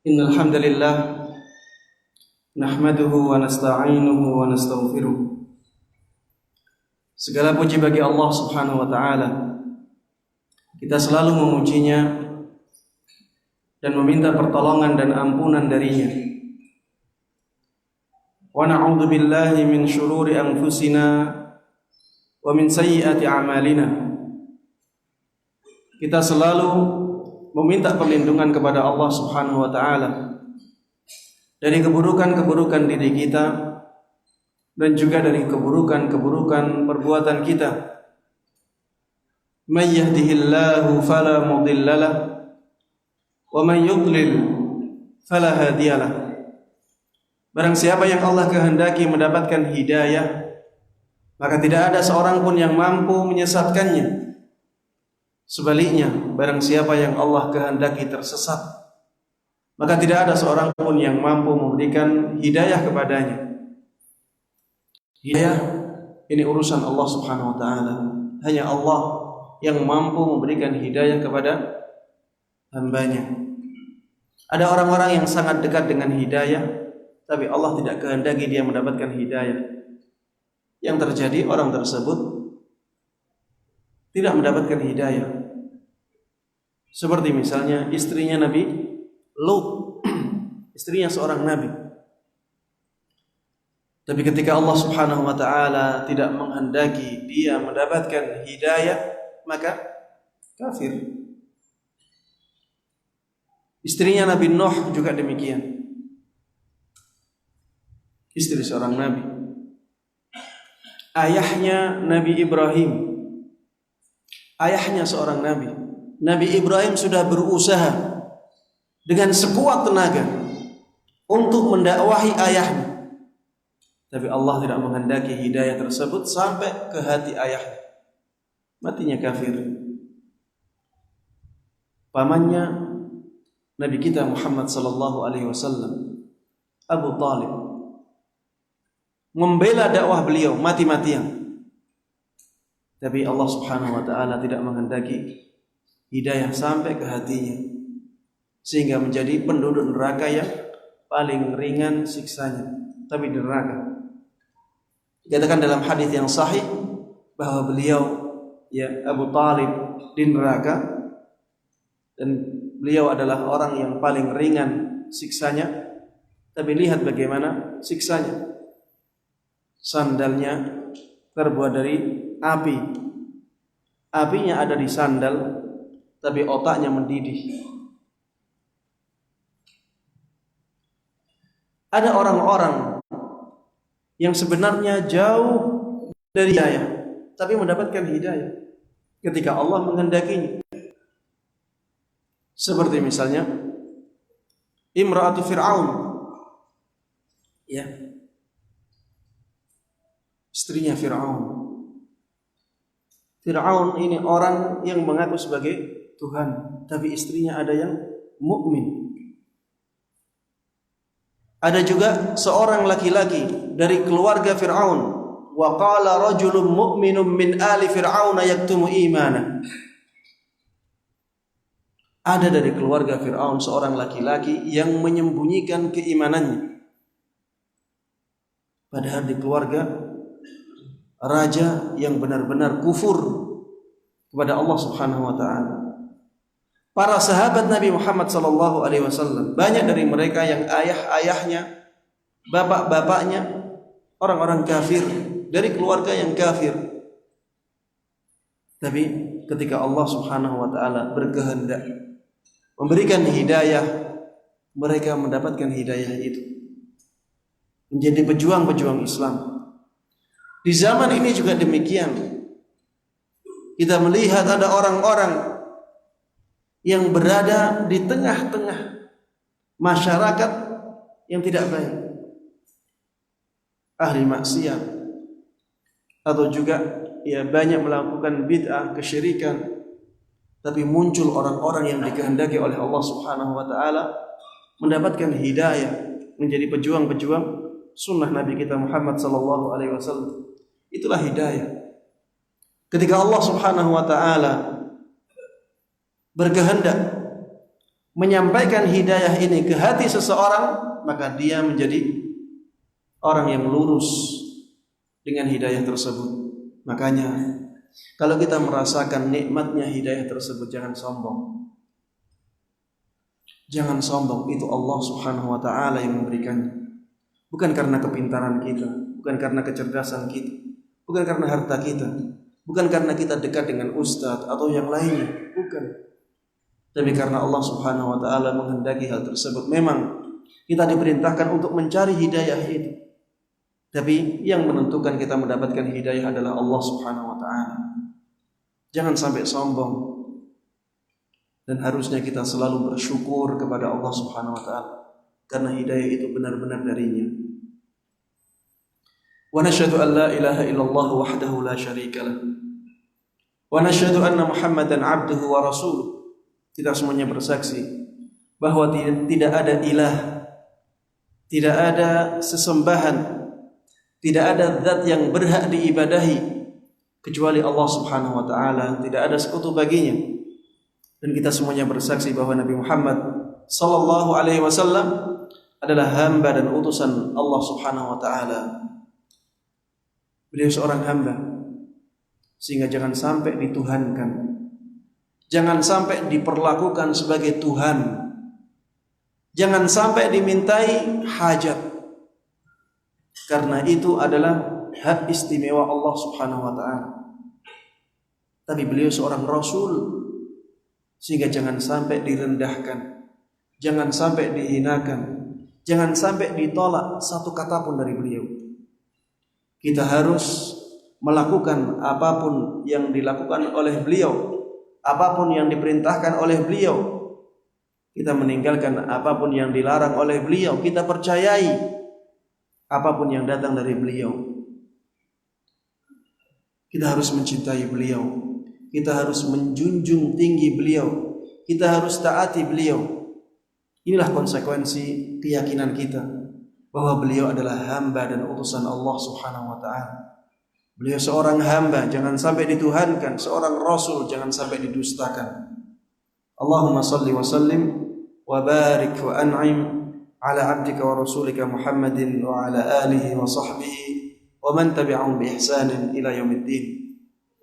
Innal hamdalillah nahmaduhu wa nasta'inuhu wa nastaghfiruh. Segala puji bagi Allah Subhanahu wa taala. Kita selalu memujinya dan meminta pertolongan dan ampunan darinya. Wa na'udzu billahi min syururi anfusina wa min sayyiati a'malina. Kita selalu meminta perlindungan kepada Allah Subhanahu wa taala dari keburukan-keburukan diri kita dan juga dari keburukan-keburukan perbuatan kita. May yahdihillahu fala mudhillalah wa may yudlil fala hadiyalah. Barang siapa yang Allah kehendaki mendapatkan hidayah, maka tidak ada seorang pun yang mampu menyesatkannya. Sebaliknya, barang siapa yang Allah kehendaki tersesat, maka tidak ada seorang pun yang mampu memberikan hidayah kepadanya. Hidayah ini urusan Allah Subhanahu wa taala. Hanya Allah yang mampu memberikan hidayah kepada hambanya. Ada orang-orang yang sangat dekat dengan hidayah, tapi Allah tidak kehendaki dia mendapatkan hidayah. Yang terjadi, orang tersebut tidak mendapatkan hidayah. Seperti misalnya istrinya Nabi Lut, istrinya seorang nabi. Tapi ketika Allah Subhanahu wa taala tidak menghendaki dia mendapatkan hidayah, maka kafir. Istrinya Nabi Nuh juga demikian. Istri seorang nabi. Ayahnya Nabi Ibrahim. Ayahnya seorang nabi. Nabi Ibrahim sudah berusaha dengan sekuat tenaga untuk mendakwahi ayahnya, tapi Allah tidak menghendaki hidayah tersebut sampai ke hati ayahnya. Matinya kafir. Pamannya Nabi kita Muhammad sallallahu alaihi wasallam, Abu Talib, membela dakwah beliau mati-matian. Tapi Allah Subhanahu wa taala tidak menghendaki hidayah sampai ke hatinya, sehingga menjadi penduduk neraka yang paling ringan siksanya, tapi di neraka. Dikatakan dalam hadis yang sahih bahwa beliau, Abu Talib, di neraka, dan beliau adalah orang yang paling ringan siksanya. Tapi lihat bagaimana siksanya. Sandalnya terbuat dari api. Apinya ada di sandal, tapi otaknya mendidih. Ada orang-orang yang sebenarnya jauh dari hidayah, tapi mendapatkan hidayah ketika Allah menghendakinya. Seperti misalnya Imra'atu Fir'aun, istrinya Fir'aun. Fir'aun ini orang yang mengaku sebagai Tuhan, tapi istrinya ada yang mukmin. Ada juga seorang laki-laki dari keluarga Fir'aun. Wa qala rajulun mu'minun min ali Fir'aun yaktumu imana. Ada dari keluarga Fir'aun seorang laki-laki yang menyembunyikan keimanannya. Padahal di keluarga raja yang benar-benar kufur kepada Allah Subhanahu wa taala. Para sahabat Nabi Muhammad sallallahu alaihi wasallam, banyak dari mereka yang ayah-ayahnya, bapak-bapaknya orang-orang kafir, dari keluarga yang kafir. Tapi ketika Allah Subhanahu wa taala berkehendak memberikan hidayah, mereka mendapatkan hidayah itu, menjadi pejuang-pejuang Islam. Di zaman ini juga demikian. Kita melihat ada orang-orang yang berada di tengah-tengah masyarakat yang tidak baik, ahli maksiat, atau juga banyak melakukan bid'ah, kesyirikan. Tapi muncul orang-orang yang dikehendaki oleh Allah Subhanahu wa taala mendapatkan hidayah, menjadi pejuang-pejuang sunnah Nabi kita Muhammad sallallahu alaihi wasallam. Itulah hidayah. Ketika Allah Subhanahu wa taala berkehendak menyampaikan hidayah ini ke hati seseorang, maka dia menjadi orang yang lurus dengan hidayah tersebut. Makanya kalau kita merasakan nikmatnya hidayah tersebut, jangan sombong. Jangan sombong, itu Allah Subhanahu wa taala yang memberikannya. Bukan karena kepintaran kita, bukan karena kecerdasan kita, bukan karena harta kita, bukan karena kita dekat dengan ustadz atau yang lainnya, bukan. Tapi karena Allah Subhanahu wa taala menghendaki hal tersebut. Memang kita diperintahkan untuk mencari hidayah itu. Tapi yang menentukan kita mendapatkan hidayah adalah Allah Subhanahu wa taala. Jangan sampai sombong. Dan harusnya kita selalu bersyukur kepada Allah Subhanahu wa taala karena hidayah itu benar-benar darinya. Wa nashhadu an la ilaha illallah wahdahu la syarika lah. Wa nashhadu anna Muhammadan 'abduhu wa rasuluh. Kita semuanya bersaksi bahwa tidak ada ilah, tidak ada sesembahan, tidak ada zat yang berhak diibadahi kecuali Allah Subhanahu wa taala, tidak ada sekutu baginya. Dan kita semuanya bersaksi bahwa Nabi Muhammad sallallahu alaihi wasallam adalah hamba dan utusan Allah Subhanahu wa taala. Beliau seorang hamba, sehingga jangan sampai dituhankan. Jangan sampai diperlakukan sebagai Tuhan. Jangan sampai dimintai hajat. Karena itu adalah hak istimewa Allah Subhanahu wa taala. Tapi beliau seorang rasul, sehingga jangan sampai direndahkan, jangan sampai dihinakan, jangan sampai ditolak satu kata pun dari beliau. Kita harus melakukan apapun yang dilakukan oleh beliau, apapun yang diperintahkan oleh beliau. Kita meninggalkan apapun yang dilarang oleh beliau. Kita percayai apapun yang datang dari beliau. Kita harus mencintai beliau. Kita harus menjunjung tinggi beliau. Kita harus taati beliau. Inilah konsekuensi keyakinan kita bahwa beliau adalah hamba dan utusan Allah Subhanahu wa taala. Beliau seorang hamba, jangan sampai dituhankan. Seorang rasul, jangan sampai didustakan. Allahumma salli wa sallim wa barik wa an'im ala abdika wa rasulika Muhammadin wa ala alihi wa sahbihi wa man tabi'ahum bi ihsanin ila yaumiddin.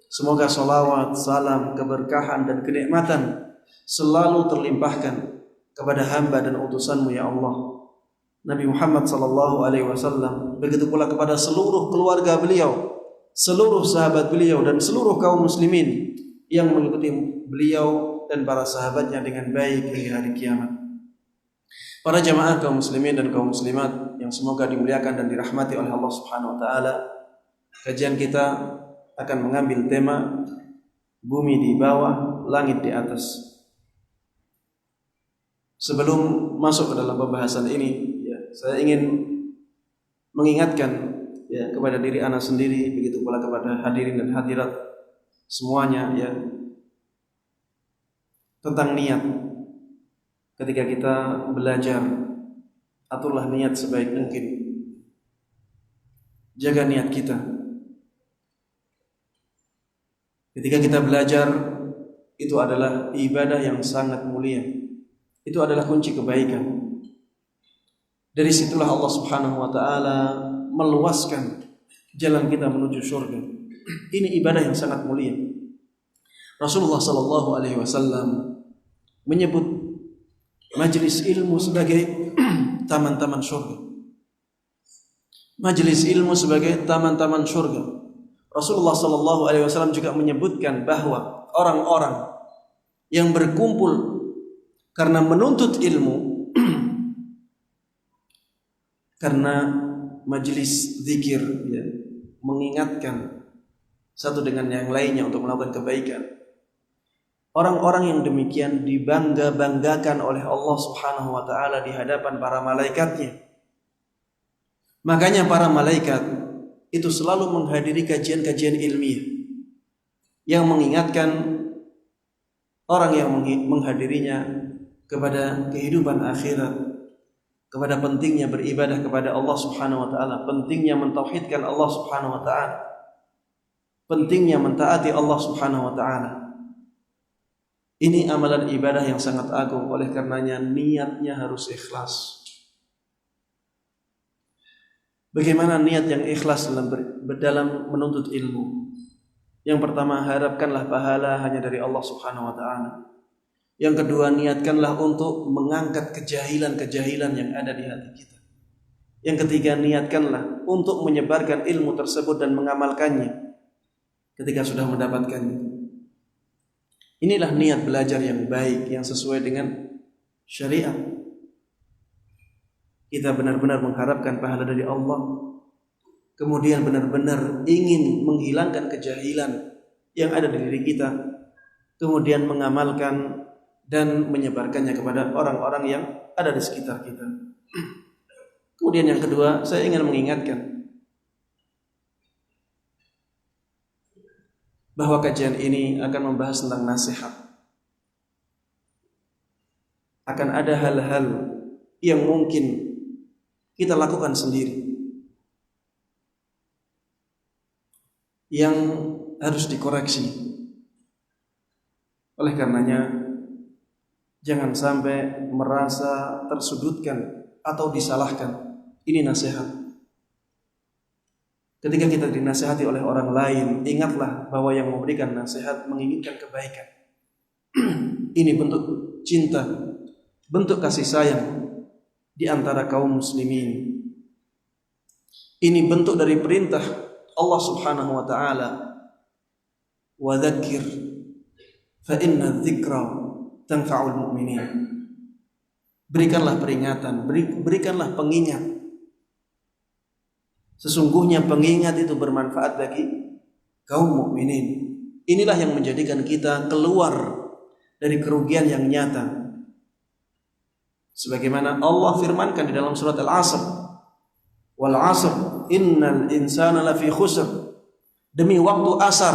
Semoga salawat, salam, keberkahan dan kenikmatan selalu terlimpahkan kepada hamba dan utusanmu ya Allah, Nabi Muhammad sallallahu alaihi wasallam. Begitu pula kepada seluruh keluarga beliau, seluruh sahabat beliau dan seluruh kaum muslimin yang mengikuti beliau dan para sahabatnya dengan baik hingga hari kiamat. Para jamaah kaum muslimin dan kaum muslimat yang semoga dimuliakan dan dirahmati oleh Allah Subhanahu wa taala, kajian kita akan mengambil tema bumi di bawah, langit di atas. Sebelum masuk ke dalam pembahasan ini, saya ingin mengingatkan kepada diri anak sendiri, begitu pula kepada hadirin dan hadirat semuanya tentang niat. Ketika kita belajar, aturlah niat sebaik mungkin. Jaga niat kita. Ketika kita belajar, itu adalah ibadah yang sangat mulia. Itu adalah kunci kebaikan. Dari situlah Allah Subhanahu wa taala meluaskan jalan kita menuju surga. Ini ibadah yang sangat mulia. Rasulullah sallallahu alaihi wasallam menyebut majelis ilmu sebagai taman-taman surga. Majelis ilmu sebagai taman-taman surga. Rasulullah sallallahu alaihi wasallam juga menyebutkan bahwa orang-orang yang berkumpul karena menuntut ilmu, karena majelis zikir, mengingatkan satu dengan yang lainnya untuk melakukan kebaikan. Orang-orang yang demikian dibangga-banggakan oleh Allah Subhanahu wa taala di hadapan para malaikatnya. Makanya para malaikat itu selalu menghadiri kajian-kajian ilmiah yang mengingatkan orang yang menghadirinya kepada kehidupan akhirat, kepada pentingnya beribadah kepada Allah Subhanahu wa taala, pentingnya mentauhidkan Allah Subhanahu wa taala, pentingnya mentaati Allah Subhanahu wa taala. Ini amalan ibadah yang sangat agung, oleh karenanya niatnya harus ikhlas. Bagaimana niat yang ikhlas dalam menuntut ilmu? Yang pertama, harapkanlah pahala hanya dari Allah Subhanahu wa taala. Yang kedua, niatkanlah untuk mengangkat kejahilan-kejahilan yang ada di hati kita. Yang ketiga, niatkanlah untuk menyebarkan ilmu tersebut dan mengamalkannya ketika sudah mendapatkannya. Inilah niat belajar yang baik, yang sesuai dengan syariat. Kita benar-benar mengharapkan pahala dari Allah, kemudian benar-benar ingin menghilangkan kejahilan yang ada di diri kita, kemudian mengamalkan dan menyebarkannya kepada orang-orang yang ada di sekitar kita. Kemudian yang kedua, saya ingin mengingatkan bahwa kajian ini akan membahas tentang nasihat. Akan ada hal-hal yang mungkin kita lakukan sendiri, yang harus dikoreksi. Oleh karenanya, jangan sampai merasa tersudutkan atau disalahkan. Ini nasihat. Ketika kita dinasihati oleh orang lain, ingatlah bahwa yang memberikan nasihat menginginkan kebaikan. Ini bentuk cinta, bentuk kasih sayang di antara kaum muslimin. Ini bentuk dari perintah Allah Subhanahu wa taala, wa dzakir fa inna dzikra tanfa'ul mu'minin. Berikanlah peringatan, berikanlah pengingat. Sesungguhnya pengingat itu bermanfaat bagi kaum mukminin. Inilah yang menjadikan kita keluar dari kerugian yang nyata. Sebagaimana Allah firmankan di dalam surat Al-Asr, wal 'asr innal insana lafi khusr. Demi waktu asar,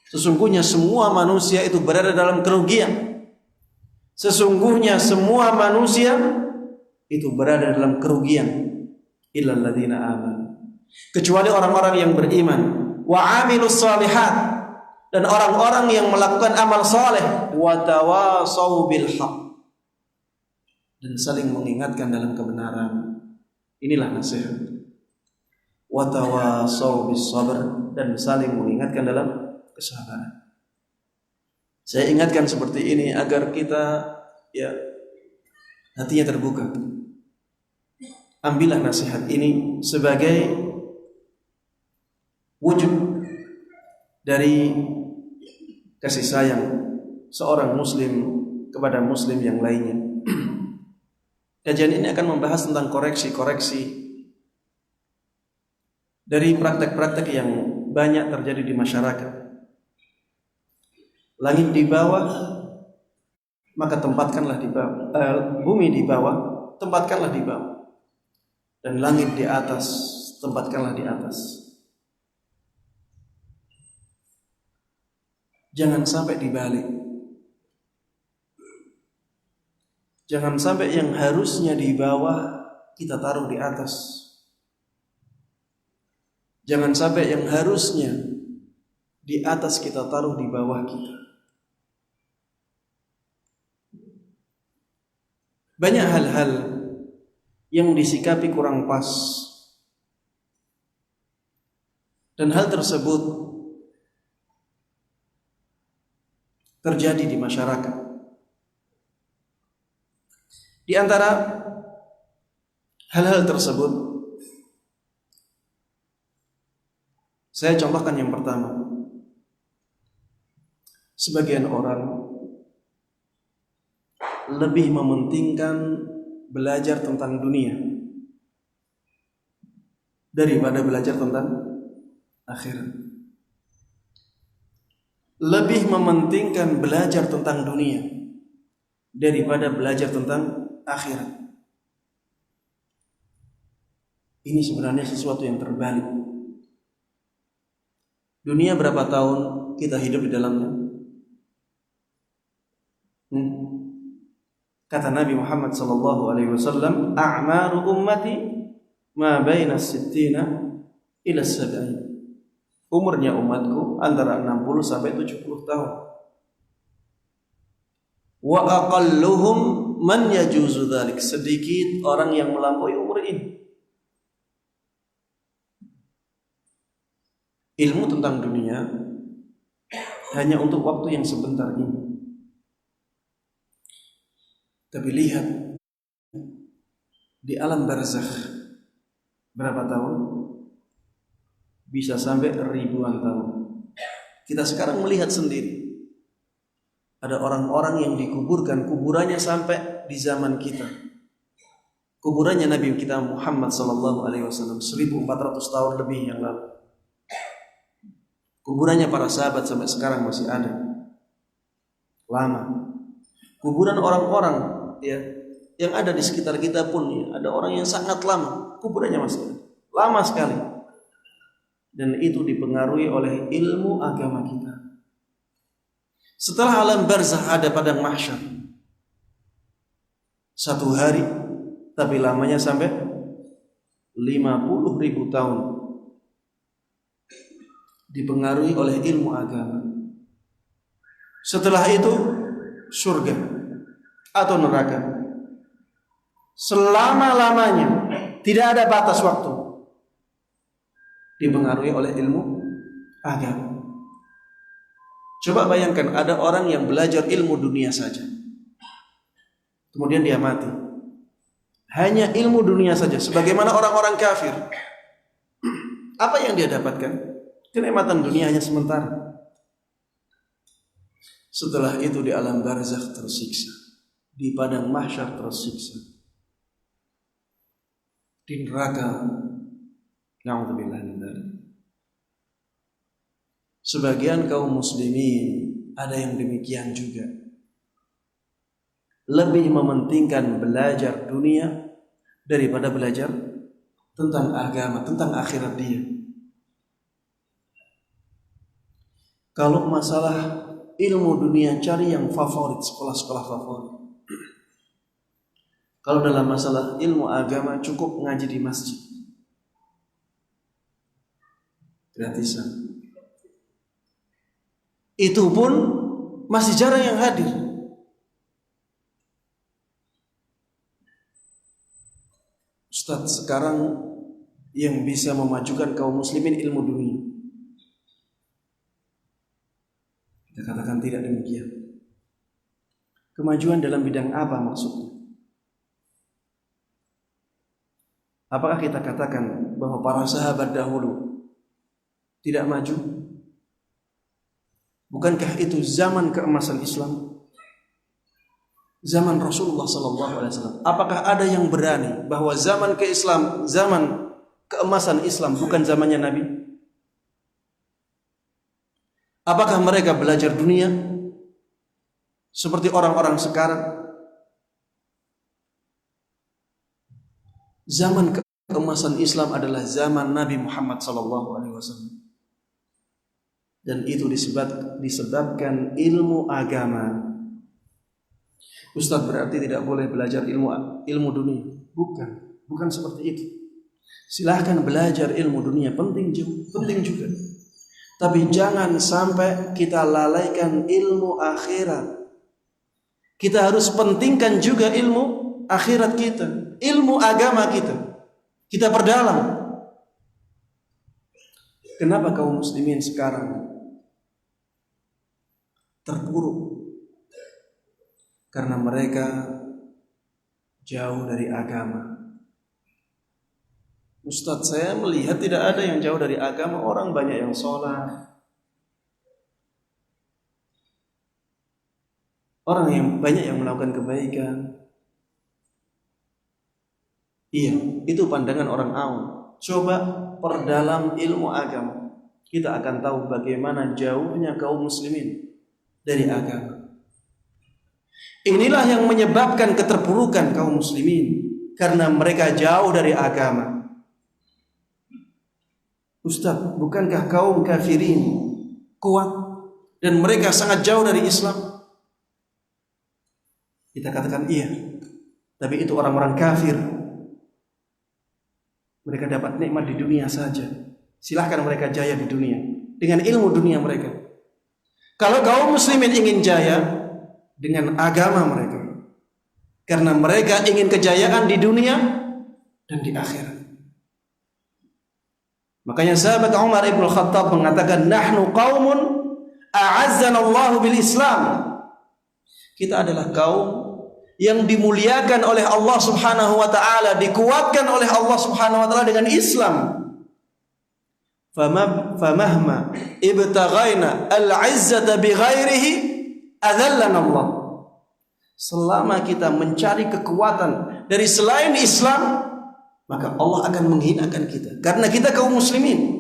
sesungguhnya semua manusia itu berada dalam kerugian. Sesungguhnya semua manusia itu berada dalam kerugian. Illal ladzina amanu, kecuali orang-orang yang beriman, wa 'amilus shalihat, dan orang-orang yang melakukan amal saleh, wa tawasau bil haq, dan saling mengingatkan dalam kebenaran. Inilah nasihat. Wa tawasau bis sabr, dan saling mengingatkan dalam kesabaran. Saya ingatkan seperti ini agar kita hatinya terbuka. Ambillah nasihat ini sebagai wujud dari kasih sayang seorang muslim kepada muslim yang lainnya. Kajian ini akan membahas tentang koreksi-koreksi dari praktek-praktek yang banyak terjadi di masyarakat. Langit di bawah, maka tempatkanlah di bawah, bumi di bawah, tempatkanlah di bawah. Dan langit di atas, tempatkanlah di atas. Jangan sampai dibalik. Jangan sampai yang harusnya di bawah kita taruh di atas. Jangan sampai yang harusnya di atas kita taruh di bawah kita. Banyak hal-hal yang disikapi kurang pas, dan hal tersebut terjadi di masyarakat. Di antara hal-hal tersebut, saya contohkan yang pertama. Sebagian orang lebih mementingkan belajar tentang dunia daripada belajar tentang akhirat. Lebih mementingkan belajar tentang dunia daripada belajar tentang akhirat. Ini sebenarnya sesuatu yang terbalik. Dunia berapa tahun kita hidup di dalamnya? Kata Nabi Muhammad sallallahu alaihi wasallam, a'maru ummati ma baina sittina ila 70. Umurnya umatku antara 60 sampai 70 tahun. Wa aqalluhum man yajuzu dzalik, sedikit orang yang melampaui umur ini. Ilmu tentang dunia hanya untuk waktu yang sebentar ini. Tapi lihat di alam barzakh berapa tahun? Bisa sampai ribuan tahun. Kita sekarang melihat sendiri, ada orang-orang yang dikuburkan kuburannya sampai di zaman kita. Kuburannya Nabi kita Muhammad sallallahu alaihi wasallam 1400 tahun lebih yang lalu. Kuburannya para sahabat sampai sekarang masih ada. Lama. Kuburan orang-orang ya yang ada di sekitar kita pun ya, ada orang yang sangat lama, kuburannya masih ada. Lama sekali. Dan itu dipengaruhi oleh ilmu agama kita. Setelah alam barzakh ada padang mahsyar. 1 hari, tapi lamanya sampai 50.000 tahun. Dipengaruhi oleh ilmu agama. Setelah itu surga atau neraka. Selama-lamanya, tidak ada batas waktu. Dipengaruhi oleh ilmu agama. Coba bayangkan ada orang yang belajar ilmu dunia saja, kemudian dia mati. Hanya ilmu dunia saja, sebagaimana orang-orang kafir. Apa yang dia dapatkan? Kenikmatan dunia hanya sementara. Setelah itu di alam barzakh tersiksa, di padang mahsyar tersiksa, di neraka. Na'udzubillah min dzalik. Sebagian kaum muslimin ada yang demikian juga. Lebih mementingkan belajar dunia daripada belajar tentang agama, tentang akhirat dia. Kalau masalah ilmu dunia, cari yang favorit, sekolah-sekolah favorit. Kalau dalam masalah ilmu agama, cukup ngaji di masjid. Gratisan. Itu pun masih jarang yang hadir. Ustaz, sekarang yang bisa memajukan kaum muslimin ilmu dunia. Kita katakan tidak demikian. Kemajuan dalam bidang apa maksudnya? Apakah kita katakan bahwa para sahabat dahulu tidak maju? Bukankah itu zaman keemasan Islam? Zaman Rasulullah SAW. Apakah ada yang berani bahwa zaman zaman keemasan Islam bukan zamannya Nabi? Apakah mereka belajar dunia seperti orang-orang sekarang? Zaman keemasan Islam adalah zaman Nabi Muhammad SAW. Dan itu disebabkan ilmu agama. Ustaz, berarti tidak boleh belajar ilmu dunia? Bukan seperti itu. Silahkan belajar ilmu dunia, penting juga. Tapi jangan sampai kita lalaikan ilmu akhirat. Kita harus pentingkan juga ilmu akhirat kita, ilmu agama kita. Kita perdalam. Kenapa kaum muslimin sekarang terpuruk? Karena mereka jauh dari agama. Ustadz, saya melihat tidak ada yang jauh dari agama. Orang banyak yang sholat, orang yang banyak yang melakukan kebaikan. Iya, itu pandangan orang awam. Coba perdalam ilmu agama, kita akan tahu bagaimana jauhnya kaum muslimin dari agama. Inilah yang menyebabkan keterpurukan kaum muslimin, karena mereka jauh dari agama. Ustaz, bukankah kaum kafirin kuat dan mereka sangat jauh dari Islam? Kita katakan iya, tapi itu orang-orang kafir. Mereka dapat nikmat di dunia saja. Silahkan mereka jaya di dunia dengan ilmu dunia mereka. Kalau kaum muslimin ingin jaya, dengan agama mereka. Karena mereka ingin kejayaan di dunia dan di akhirat. Makanya sahabat Umar ibn Khattab mengatakan, nahnu qaumun a'azzana Allah bil Islam. Kita adalah kaum yang dimuliakan oleh Allah Subhanahu wa taala, dikuatkan oleh Allah Subhanahu wa taala dengan Islam. Famahma ibtaghaina al-'izzata bighairihi adzallana Allah. Selama kita mencari kekuatan dari selain Islam, maka Allah akan menghinakan kita. Karena kita kaum muslimin.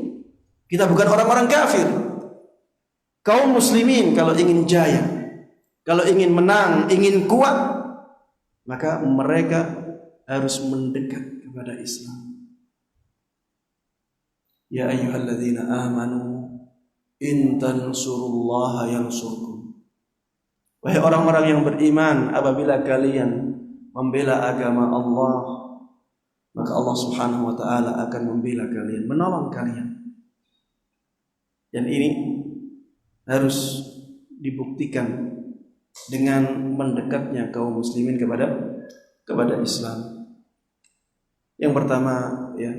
Kita bukan orang-orang kafir. Kaum muslimin kalau ingin jaya, kalau ingin menang, ingin kuat, maka mereka harus mendekat kepada Islam. Ya ayyuhalladzina amanu in tansurullaha yansurkum. Wahai orang-orang yang beriman, apabila kalian membela agama Allah, maka Allah Subhanahu wa taala akan membela kalian, menolong kalian. Dan ini harus dibuktikan dengan mendekatnya kaum muslimin kepada Islam. Yang pertama ya,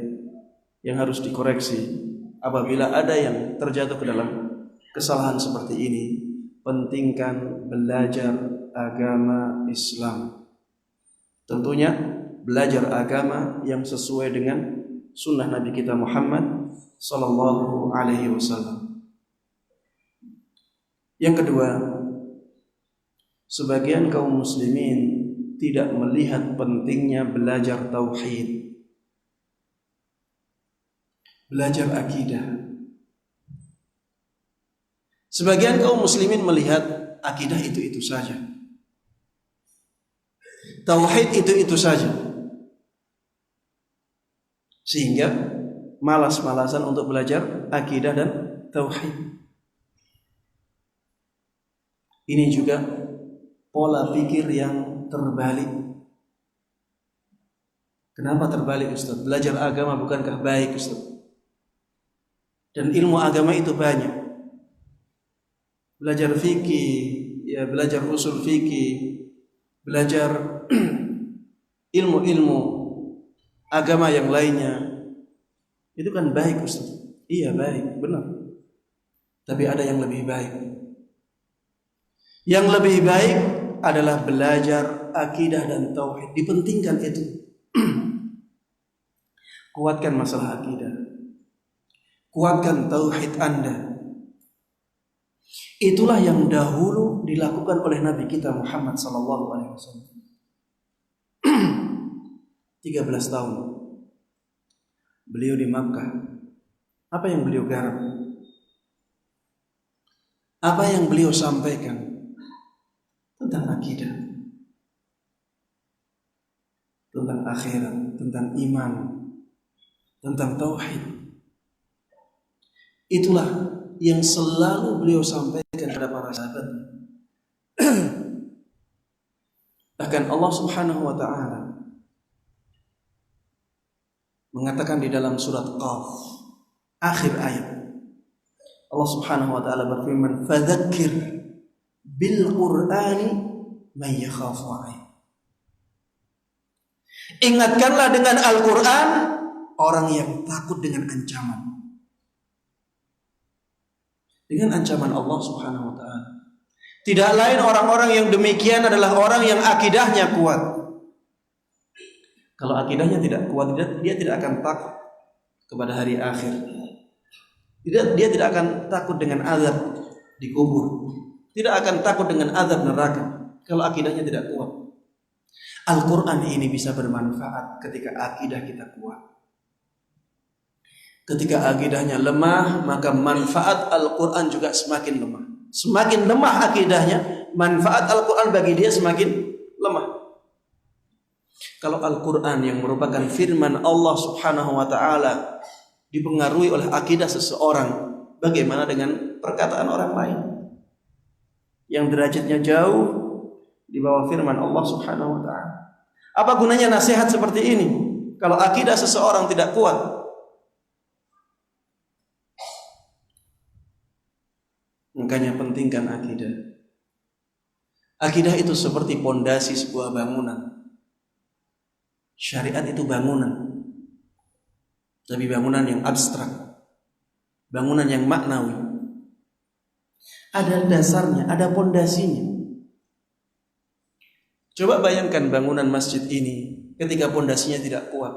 yang harus dikoreksi apabila ada yang terjatuh ke dalam kesalahan seperti ini, pentingkan belajar agama Islam. Tentunya belajar agama yang sesuai dengan sunnah Nabi kita Muhammad sallallahu alaihi wasallam. Yang kedua, sebagian kaum muslimin tidak melihat pentingnya belajar tauhid, belajar akidah. Sebagian kaum muslimin melihat akidah itu saja, tauhid itu saja, sehingga malas-malasan untuk belajar akidah dan tauhid. Ini juga pola pikir yang terbalik. Kenapa terbalik, Ustaz? Belajar agama bukankah baik, Ustaz? Dan ilmu agama itu banyak. Belajar fikih, ya belajar usul fikih, belajar ilmu-ilmu agama yang lainnya. Itu kan baik, Ustaz. Iya, baik, benar. Tapi ada yang lebih baik. Yang lebih baik adalah belajar akidah dan tauhid. Dipentingkan itu. Kuatkan masalah akidah. Kuatkan tauhid Anda. Itulah yang dahulu dilakukan oleh Nabi kita Muhammad sallallahu alaihi wasallam. 13 tahun beliau di Makkah. Apa yang beliau garap? Apa yang beliau sampaikan? Tentang akidah, tentang akhirat, tentang iman, tentang tauhid. Itulah yang selalu beliau sampaikan kepada para sahabat. Bahkan Allah Subhanahu wa taala mengatakan di dalam surat Qaf, akhir ayat, Allah Subhanahu wa taala berfirman, "Fadzakir bil Qur'ani man yakhafu wa'id." Ingatkanlah dengan Al-Qur'an orang yang takut dengan ancaman. Dengan ancaman Allah Subhanahu wa taala. Tidak lain orang-orang yang demikian adalah orang yang akidahnya kuat. Kalau akidahnya tidak kuat, dia tidak akan takut kepada hari akhir. Dia tidak akan takut dengan azab di kubur. Tidak akan takut dengan azab neraka kalau akidahnya tidak kuat. Al-Quran ini bisa bermanfaat ketika akidah kita kuat. Ketika akidahnya lemah, maka manfaat Al-Quran juga semakin lemah. Semakin lemah akidahnya, manfaat Al-Quran bagi dia semakin lemah. Kalau Al-Quran yang merupakan firman Allah Subhanahu wa ta'ala dipengaruhi oleh akidah seseorang, bagaimana dengan perkataan orang lain yang derajatnya jauh di bawah firman Allah Subhanahu wa taala? Apa gunanya nasihat seperti ini kalau akidah seseorang tidak kuat? Makanya pentingkan akidah. Akidah itu seperti pondasi sebuah bangunan. Syariat itu bangunan, tapi bangunan yang abstrak, bangunan yang maknawi. Ada dasarnya, ada pondasinya. Coba bayangkan bangunan masjid ini ketika pondasinya tidak kuat.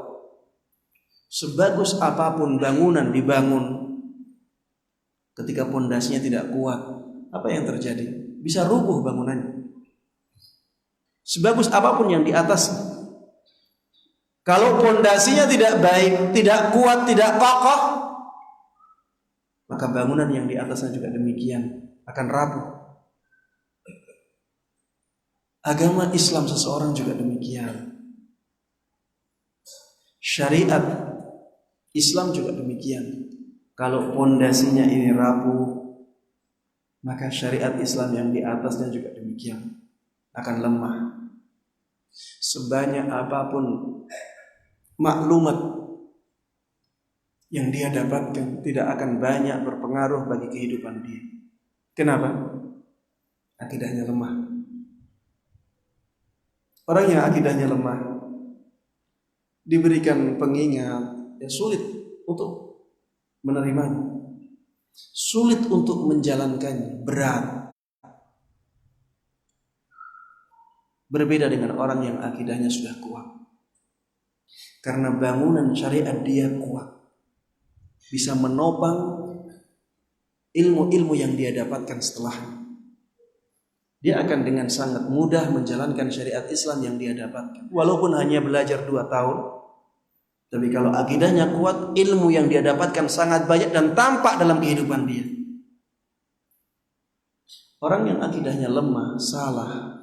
Sebagus apapun bangunan dibangun, ketika pondasinya tidak kuat, apa yang terjadi? Bisa rubuh bangunannya. Sebagus apapun yang di atasnya, kalau pondasinya tidak baik, tidak kuat, tidak kokoh, maka bangunan yang di atasnya juga demikian, akan rapuh. Agama Islam seseorang juga demikian. Syariat Islam juga demikian. Kalau pondasinya ini rapuh, maka syariat Islam yang di atasnya juga demikian, akan lemah. Sebanyak apapun maklumat yang dia dapatkan, tidak akan banyak berpengaruh bagi kehidupan dia. Kenapa? Akidahnya lemah. Orang yang akidahnya lemah diberikan pengingat, ya sulit untuk menerimanya, sulit untuk menjalankannya, berat. Berbeda dengan orang yang akidahnya sudah kuat. Karena bangunan syariat dia kuat, bisa menopang ilmu-ilmu yang dia dapatkan setelahnya. Dia akan dengan sangat mudah menjalankan syariat Islam yang dia dapatkan, walaupun hanya belajar 2 tahun. Tapi kalau akidahnya kuat, ilmu yang dia dapatkan sangat banyak dan tampak dalam kehidupan dia. Orang yang akidahnya lemah, salah,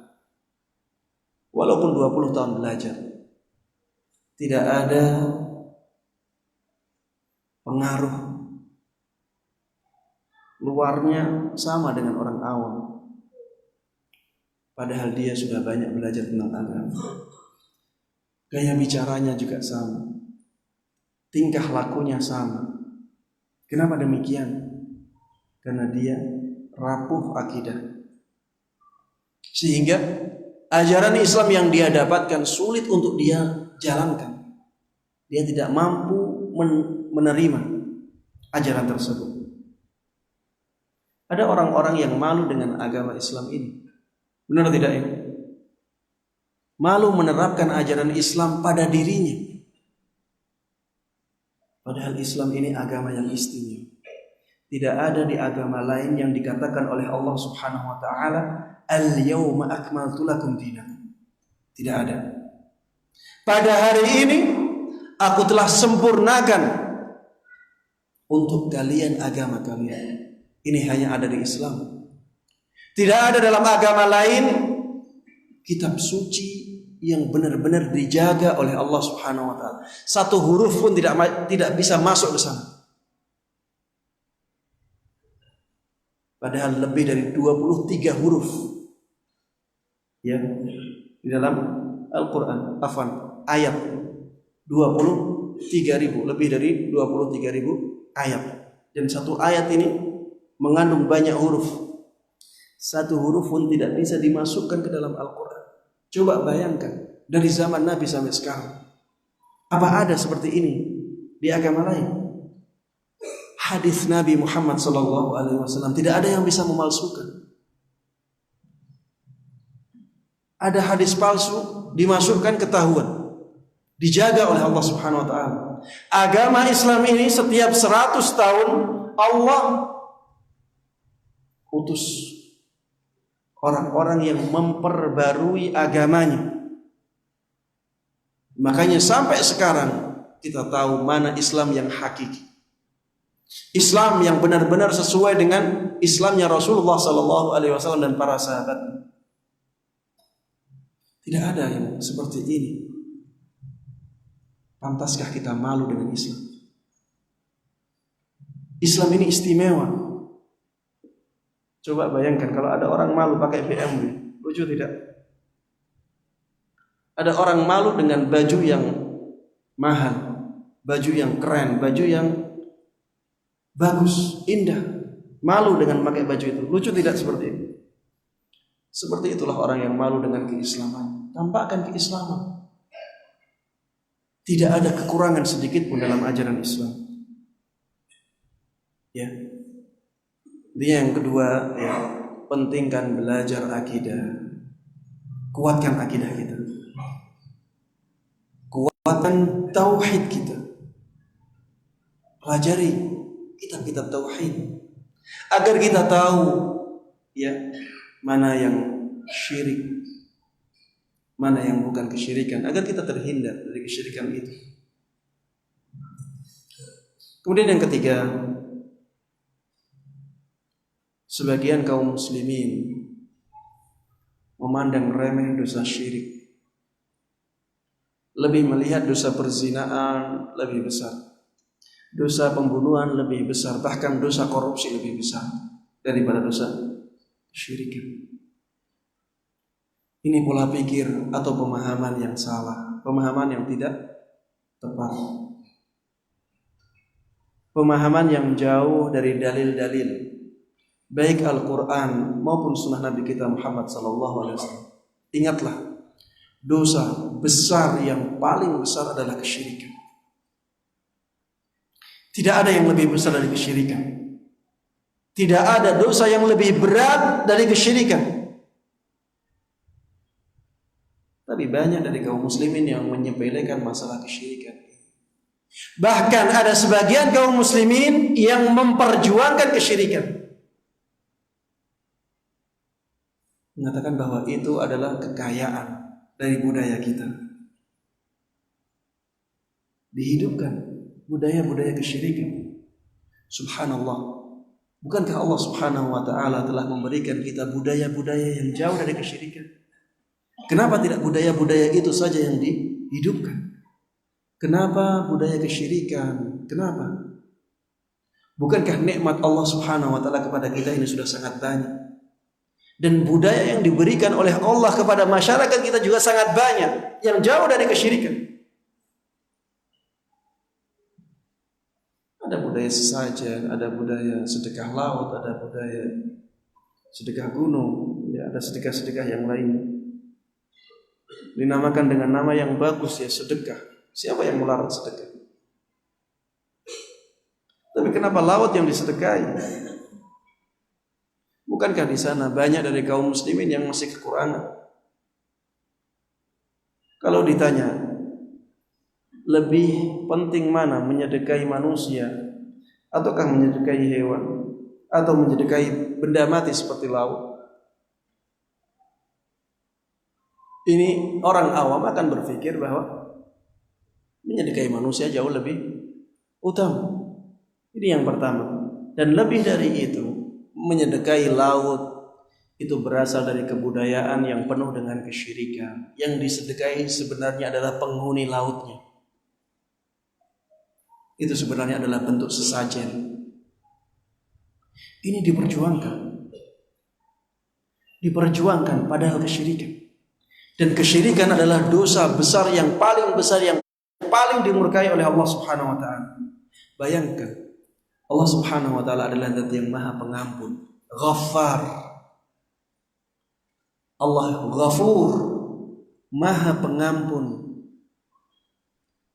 walaupun 20 tahun belajar, tidak ada pengaruh. Luarnya sama dengan orang awam, padahal dia sudah banyak belajar tentang agama. Gaya bicaranya juga sama, tingkah lakunya sama. Kenapa demikian? Karena dia rapuh akidah, sehingga ajaran Islam yang dia dapatkan sulit untuk dia jalankan. Dia tidak mampu menerima ajaran tersebut. Ada orang-orang yang malu dengan agama Islam ini. Benar tidak ini? Malu menerapkan ajaran Islam pada dirinya. Padahal Islam ini agama yang istimewa. Tidak ada di agama lain yang dikatakan oleh Allah Subhanahu wa taala, "Al-yauma akmaltu lakum dinakum." Tidak ada. Pada hari ini aku telah sempurnakan untuk kalian agama kalian. Ini hanya ada di Islam. Tidak ada dalam agama lain kitab suci yang benar-benar dijaga oleh Allah Subhanahu wa taala. Satu huruf pun tidak bisa masuk ke sana. Padahal lebih dari 23 huruf ya di dalam Al-Qur'an, ayat 23.000, lebih dari 23.000 ayat. Dan satu ayat ini mengandung banyak huruf. Satu huruf pun tidak bisa dimasukkan ke dalam Al-Qur'an. Coba bayangkan dari zaman Nabi sampai sekarang. Apa ada seperti ini di agama lain? Hadis Nabi Muhammad SAW tidak ada yang bisa memalsukan. Ada hadis palsu dimasukkan, ketahuan, dijaga oleh Allah Subhanahu wa taala. Agama Islam ini setiap 100 tahun Allah utus orang-orang yang memperbarui agamanya. Makanya sampai sekarang kita tahu mana Islam yang hakiki, Islam yang benar-benar sesuai dengan Islamnya Rasulullah SAW dan para sahabat. Tidak ada yang seperti ini. Pantaskah kita malu dengan Islam? Islam ini istimewa. Coba bayangkan kalau ada orang malu pakai BMW, lucu tidak? Ada orang malu dengan baju yang mahal, baju yang keren, baju yang bagus, indah, malu dengan pakai baju itu. Lucu tidak seperti ini? Seperti itulah orang yang malu dengan keislaman. Tampakkan keislaman. Tidak ada kekurangan sedikit pun dalam ajaran Islam. Ya. Dia yang kedua, ya, pentingkan belajar akidah. Kuatkan akidah kita. Kuatkan tauhid kita. Pelajari kitab-kitab tauhid agar kita tahu, ya, mana yang syirik, mana yang bukan kesyirikan, agar kita terhindar dari kesyirikan itu. Kemudian yang ketiga, sebagian kaum muslimin memandang remeh dosa syirik, lebih melihat dosa perzinaan lebih besar, dosa pembunuhan lebih besar, bahkan dosa korupsi lebih besar daripada dosa kesyirikan. Ini pola pikir atau pemahaman yang salah, pemahaman yang tidak tepat, pemahaman yang jauh dari dalil-dalil baik Al-Quran maupun sunnah Nabi kita Muhammad SAW. Ingatlah, dosa besar yang paling besar adalah kesyirikan. Tidak ada yang lebih besar dari kesyirikan. Tidak ada dosa yang lebih berat dari kesyirikan. Tapi banyak dari kaum muslimin yang menyepelekan masalah kesyirikan. Bahkan ada sebagian kaum muslimin yang memperjuangkan kesyirikan, mengatakan bahwa itu adalah kekayaan dari budaya kita. Dihidupkan budaya-budaya kesyirikan. Subhanallah. Bukankah Allah Subhanahu wa ta'ala telah memberikan kita budaya-budaya yang jauh dari kesyirikan? Kenapa tidak budaya-budaya itu saja yang dihidupkan? Kenapa budaya kesyirikan? Kenapa? Bukankah nikmat Allah Subhanahu wa ta'ala kepada kita ini sudah sangat banyak? Dan budaya yang diberikan oleh Allah kepada masyarakat kita juga sangat banyak yang jauh dari kesyirikan. Ada budaya sesajen, ada budaya sedekah laut, ada budaya sedekah gunung, ya, ada sedekah-sedekah yang lain. Dinamakan dengan nama yang bagus, ya, sedekah. Siapa yang melarang sedekah? Tapi kenapa laut yang disedekahi? Bukankah di sana banyak dari kaum muslimin yang masih kekurangan? Kalau ditanya, lebih penting mana, menyedekahi manusia ataukah menyedekahi hewan atau menyedekahi benda mati seperti laut? Ini orang awam akan berpikir bahwa menyedekahi manusia jauh lebih utama. Ini yang pertama. Dan lebih dari itu, menyedekahi laut itu berasal dari kebudayaan yang penuh dengan kesyirikan. Yang disedekahi sebenarnya adalah penghuni lautnya. Itu sebenarnya adalah bentuk sesajen. Ini diperjuangkan padahal kesyirikan. Dan kesyirikan adalah dosa besar yang paling besar, yang paling dimurkai oleh Allah Subhanahu wa ta'ala. Bayangkan, Allah Subhanahu wa ta'ala adalah zat yang maha pengampun, Ghaffar. Allah Ghafur, maha pengampun.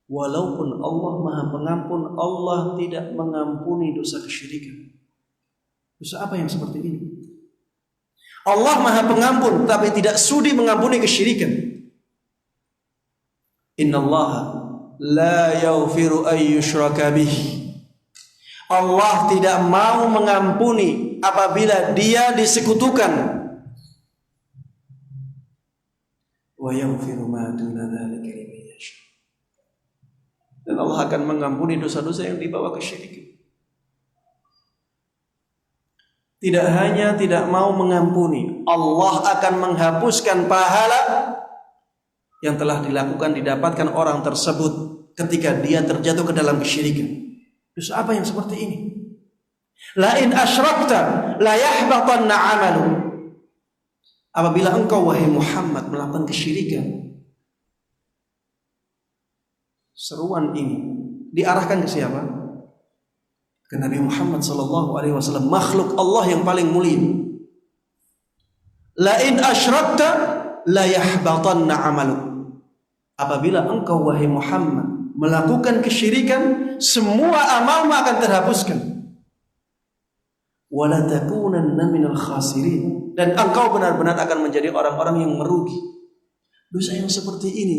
Walaupun Allah maha pengampun, Allah tidak mengampuni dosa kesyirikan. Dosa apa yang seperti ini? Allah maha pengampun tapi tidak sudi mengampuni kesyirikan. Innallaha la yaghfiru an yushraka bih. Allah tidak mau mengampuni apabila dia disekutukan. Wa yaghfiru ma duna dzalika liman yasha. Dan Allah akan mengampuni dosa-dosa yang dibawa kesyirikan. Tidak hanya tidak mau mengampuni, Allah akan menghapuskan pahala yang telah dilakukan, didapatkan orang tersebut ketika dia terjatuh ke dalam kesyirikan. Dosa apa yang seperti ini? La in asyrakta la yahbatanna 'amalu. Apabila engkau wahai Muhammad melakukan kesyirikan, seruan ini diarahkan ke siapa? Ke Nabi Muhammad sallallahu alaihi wasallam, makhluk Allah yang paling mulia. La in asyrakta la yahbatanna 'amaluk. Apabila engkau wahai Muhammad melakukan kesyirikan, semua amalmu akan terhapuskan. Wa la takunanna minal khasirin, dan engkau benar-benar akan menjadi orang-orang yang merugi. Dosa yang seperti ini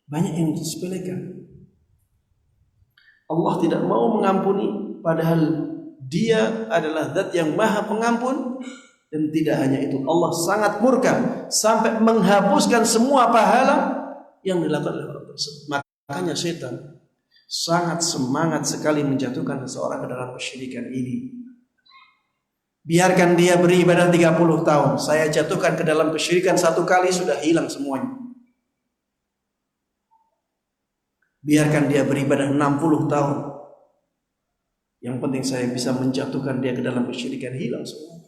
banyak yang disepelekan. Allah tidak mau mengampuni, padahal Dia adalah Zat yang Maha Pengampun. Dan tidak hanya itu, Allah sangat murka sampai menghapuskan semua pahala yang dilakukan oleh orang tersebut. Makanya setan sangat semangat sekali menjatuhkan seseorang ke dalam kesyirikan ini. Biarkan dia beribadah 30 tahun, saya jatuhkan ke dalam kesyirikan satu kali sudah hilang semuanya. Biarkan dia beribadah 60 tahun, yang penting saya bisa menjatuhkan dia ke dalam kesyirikan, hilang semua.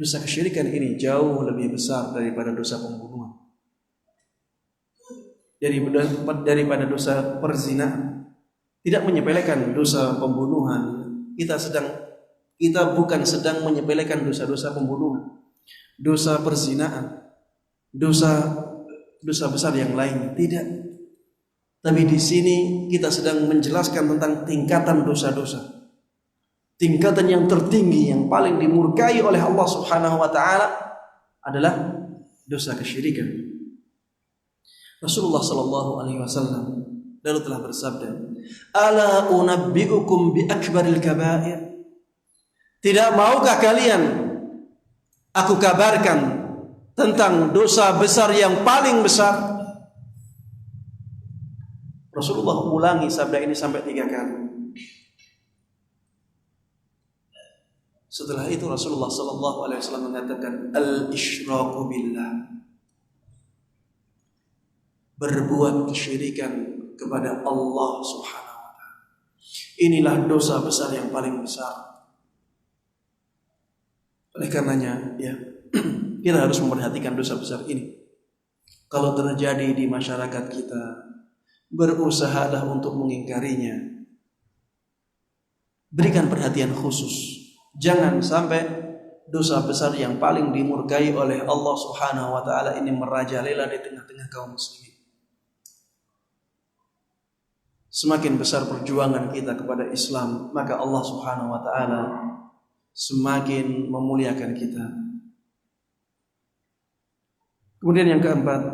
Dosa kesyirikan ini jauh lebih besar daripada dosa pembunuhan, daripada dosa perzinahan. Tidak menyepelekan dosa pembunuhan. Kita bukan sedang menyepelekan dosa-dosa pembunuhan, dosa perzinahan, dosa besar yang lain, tidak. Tapi di sini kita sedang menjelaskan tentang tingkatan dosa-dosa. Tingkatan yang tertinggi, yang paling dimurkai oleh Allah Subhanahu wa taala adalah dosa kesyirikan. Rasulullah sallallahu alaihi wasallam lalu telah bersabda, "Ala unabbiukum bi akbaril kaba'ir?" Tidak maukah kalian aku kabarkan tentang dosa besar yang paling besar? Rasulullah ulangi sabda ini sampai 3 kali. Setelah itu Rasulullah sallallahu alaihi wasallam mengatakan, al-isyraku billah, berbuat kesyirikan kepada Allah Subhanahu wa taala. Inilah dosa besar yang paling besar. Oleh karenanya, ya, kita harus memperhatikan dosa besar ini. Kalau terjadi di masyarakat kita, berusahalah untuk mengingkarinya. Berikan perhatian khusus. Jangan sampai dosa besar yang paling dimurkai oleh Allah Subhanahu wa taala ini merajalela di tengah-tengah kaum muslimin. Semakin besar perjuangan kita kepada Islam, maka Allah Subhanahu wa taala semakin memuliakan kita. Kemudian yang keempat,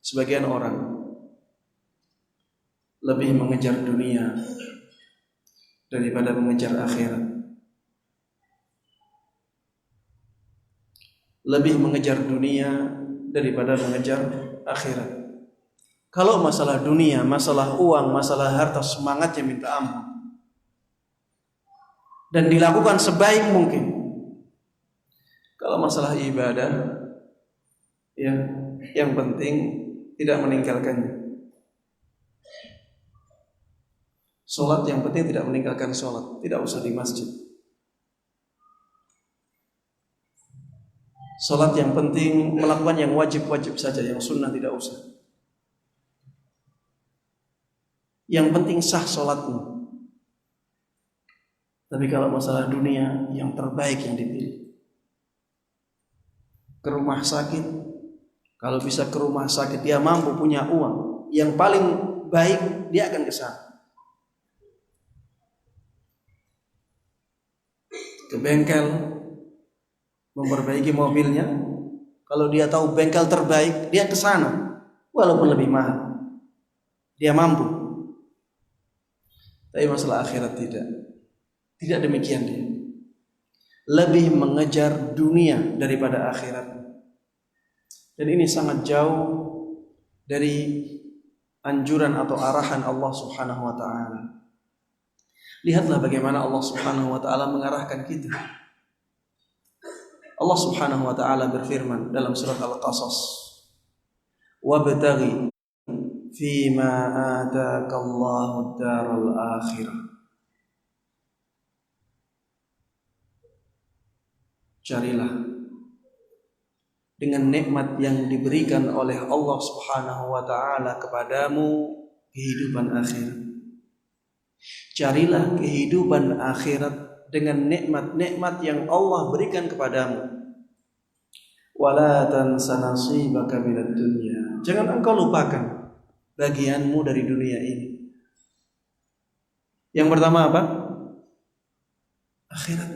sebagian orang lebih mengejar dunia daripada mengejar akhirat. Lebih mengejar dunia daripada mengejar akhirat. Kalau masalah dunia, masalah uang, masalah harta, semangatnya minta ampun. Dan dilakukan sebaik mungkin. Kalau masalah ibadah, ya, yang penting tidak meninggalkannya. Sholat yang penting tidak meninggalkan sholat. Tidak usah di masjid. Sholat yang penting melakukan yang wajib-wajib saja, yang sunnah tidak usah. Yang penting sah sholatmu. Tapi kalau masalah dunia, yang terbaik yang dipilih. Ke rumah sakit, kalau bisa ke rumah sakit, dia mampu punya uang, yang paling baik dia akan ke sana. Ke bengkel memperbaiki mobilnya, kalau dia tahu bengkel terbaik, dia ke sana walaupun lebih mahal. Dia mampu. Tapi masalah akhirat tidak demikian dia. Lebih mengejar dunia daripada akhirat. Dan ini sangat jauh dari anjuran atau arahan Allah Subhanahu wa taala. Lihatlah bagaimana Allah Subhanahu wa taala mengarahkan kita. Allah Subhanahu wa taala berfirman dalam surat Al-Qasas, "Wabtaghi fima ataakallahu ad-daral akhirah." Carilah dengan nikmat yang diberikan oleh Allah Subhanahu wa taala kepadamu kehidupan akhirat. Carilah kehidupan akhirat dengan nikmat-nikmat yang Allah berikan kepadamu. Wala tansa nasibaka minad dunya. Jangan engkau lupakan bagianmu dari dunia ini. Yang pertama apa? Akhirat.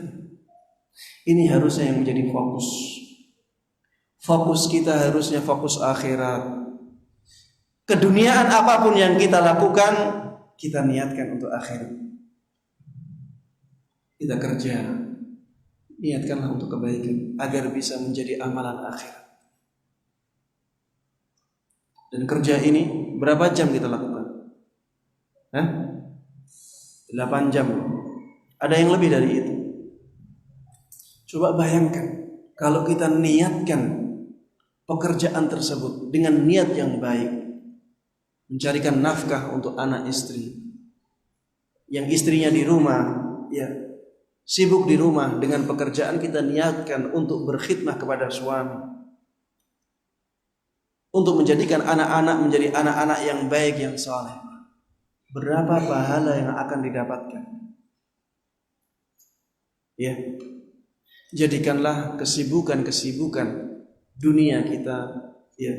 Ini harusnya yang menjadi fokus. Fokus kita harusnya fokus akhirat. Keduniaan apapun yang kita lakukan, kita niatkan untuk akhirat. Kita kerja, niatkanlah untuk kebaikan agar bisa menjadi amalan akhirat. Dan kerja ini berapa jam kita lakukan? 8 jam. Ada yang lebih dari itu. Coba bayangkan kalau kita niatkan pekerjaan tersebut dengan niat yang baik, mencarikan nafkah untuk anak istri, yang istrinya di rumah, ya sibuk di rumah dengan pekerjaan, kita niatkan untuk berkhidmah kepada suami, untuk menjadikan anak-anak menjadi anak-anak yang baik, yang saleh. Berapa pahala yang akan didapatkan? Ya, jadikanlah kesibukan-kesibukan dunia kita, ya,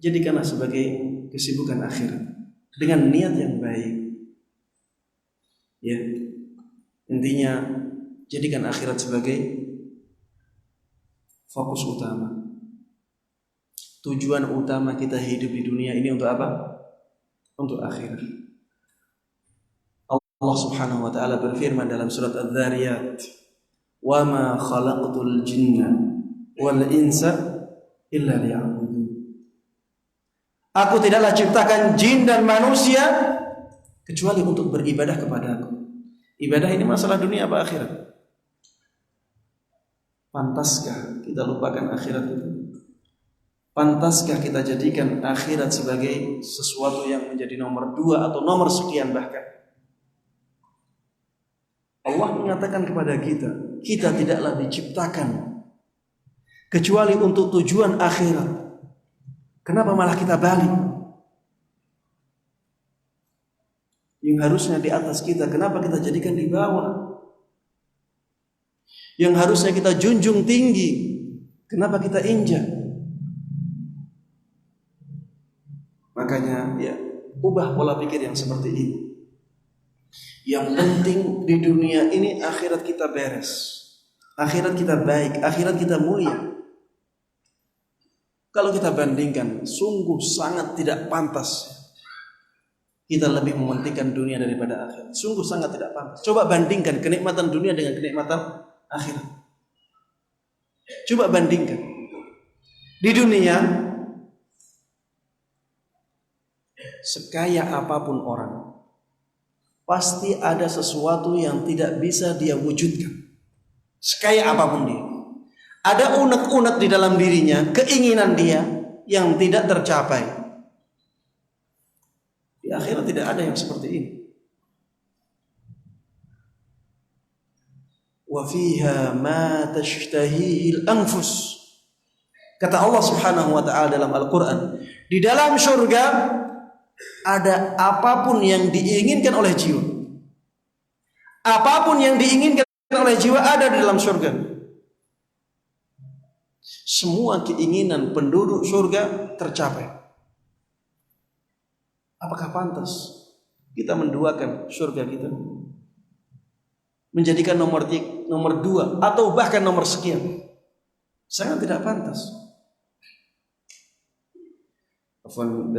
jadikanlah sebagai kesibukan akhirat dengan niat yang baik. Ya, intinya jadikan akhirat sebagai fokus utama. Tujuan utama kita hidup di dunia ini untuk apa? Untuk akhirat. Allah Subhanahu wa taala berfirman dalam surat Adz-Dzariyat, "Wa ma khalaqtul jinna wal insa illa liya'budun." Aku tidaklah ciptakan jin dan manusia kecuali untuk beribadah kepadaku. Ibadah ini masalah dunia apa akhirat? Pantaskah kita lupakan akhirat itu? Pantaskah kita jadikan akhirat sebagai sesuatu yang menjadi nomor 2 atau nomor sekian bahkan? Allah mengatakan kepada kita, kita tidaklah diciptakan kecuali untuk tujuan akhirat. Kenapa malah kita balik? Yang harusnya di atas kita, kenapa kita jadikan di bawah? Yang harusnya kita junjung tinggi, kenapa kita injak? Makanya ya, ubah pola pikir yang seperti ini. Yang penting di dunia ini akhirat kita beres, akhirat kita baik, akhirat kita mulia. Kalau kita bandingkan, sungguh sangat tidak pantas kita lebih mementingkan dunia daripada akhirat. Sungguh sangat tidak pantas. Coba bandingkan kenikmatan dunia dengan kenikmatan akhirat. Coba bandingkan. Di dunia, sekaya apapun orang, pasti ada sesuatu yang tidak bisa dia wujudkan. Sekaya apapun dia, ada unek-unek di dalam dirinya, keinginan dia yang tidak tercapai. Di akhirat tidak ada yang seperti ini. Wa fiha ma tashtahihi al-anfus. Kata Allah Subhanahu wa taala dalam Al-Qur'an, di dalam surga ada apapun yang diinginkan oleh jiwa. Apapun yang diinginkan oleh jiwa ada di dalam surga. Semua keinginan penduduk surga tercapai. Apakah pantas kita menduakan surga kita, menjadikan nomor 2 atau bahkan nomor sekian? Sangat tidak pantas. Afwan,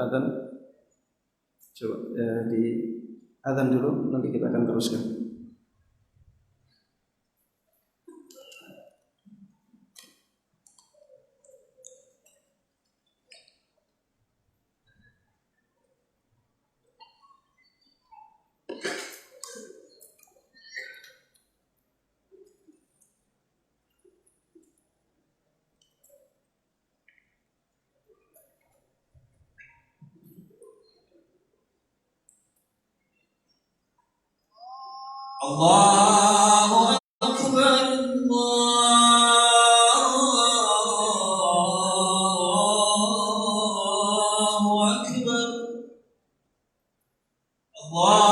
adzan. Coba di adzan dulu, nanti kita akan teruskan. Allahu Akbar, Allahu Akbar, Allah.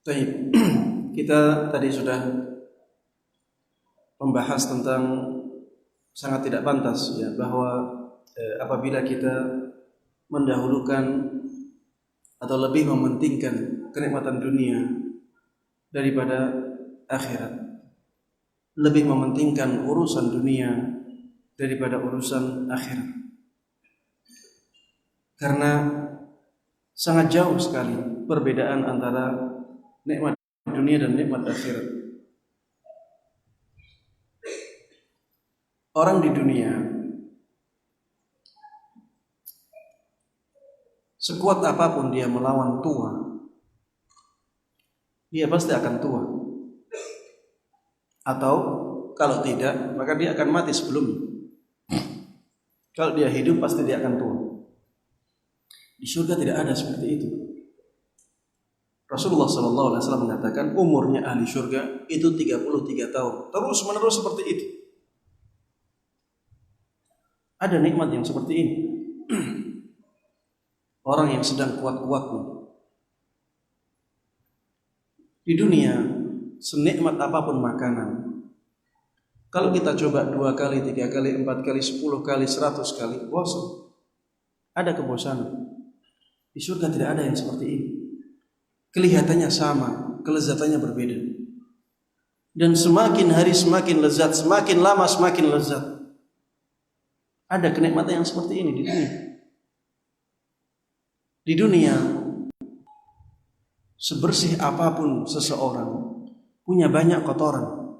Baik, kita tadi sudah membahas tentang sangat tidak pantas ya, bahwa apabila kita mendahulukan atau lebih mementingkan kenikmatan dunia daripada akhirat, lebih mementingkan urusan dunia daripada urusan akhirat, karena sangat jauh sekali perbedaan antara nikmat dunia dan nikmat akhirat. Orang di dunia sekuat apapun dia melawan tua, dia pasti akan tua. Atau kalau tidak, maka dia akan mati sebelumnya. Kalau dia hidup pasti dia akan tua. Di surga tidak ada seperti itu. Rasulullah SAW mengatakan umurnya ahli surga itu 33 tahun. Terus menerus seperti itu. Ada nikmat yang seperti ini. Orang yang sedang kuat-kuatnya. Di dunia, senikmat apapun makanan, kalau kita coba 2 kali, 3 kali, 4 kali, 10 kali, 100 kali, bosan. Ada kebosanan. Di surga tidak ada yang seperti ini. Kelihatannya sama, kelezatannya berbeda. Dan semakin hari semakin lezat, semakin lama semakin lezat. Ada kenikmatan yang seperti ini di dunia. Di dunia, sebersih apapun seseorang, punya banyak kotoran.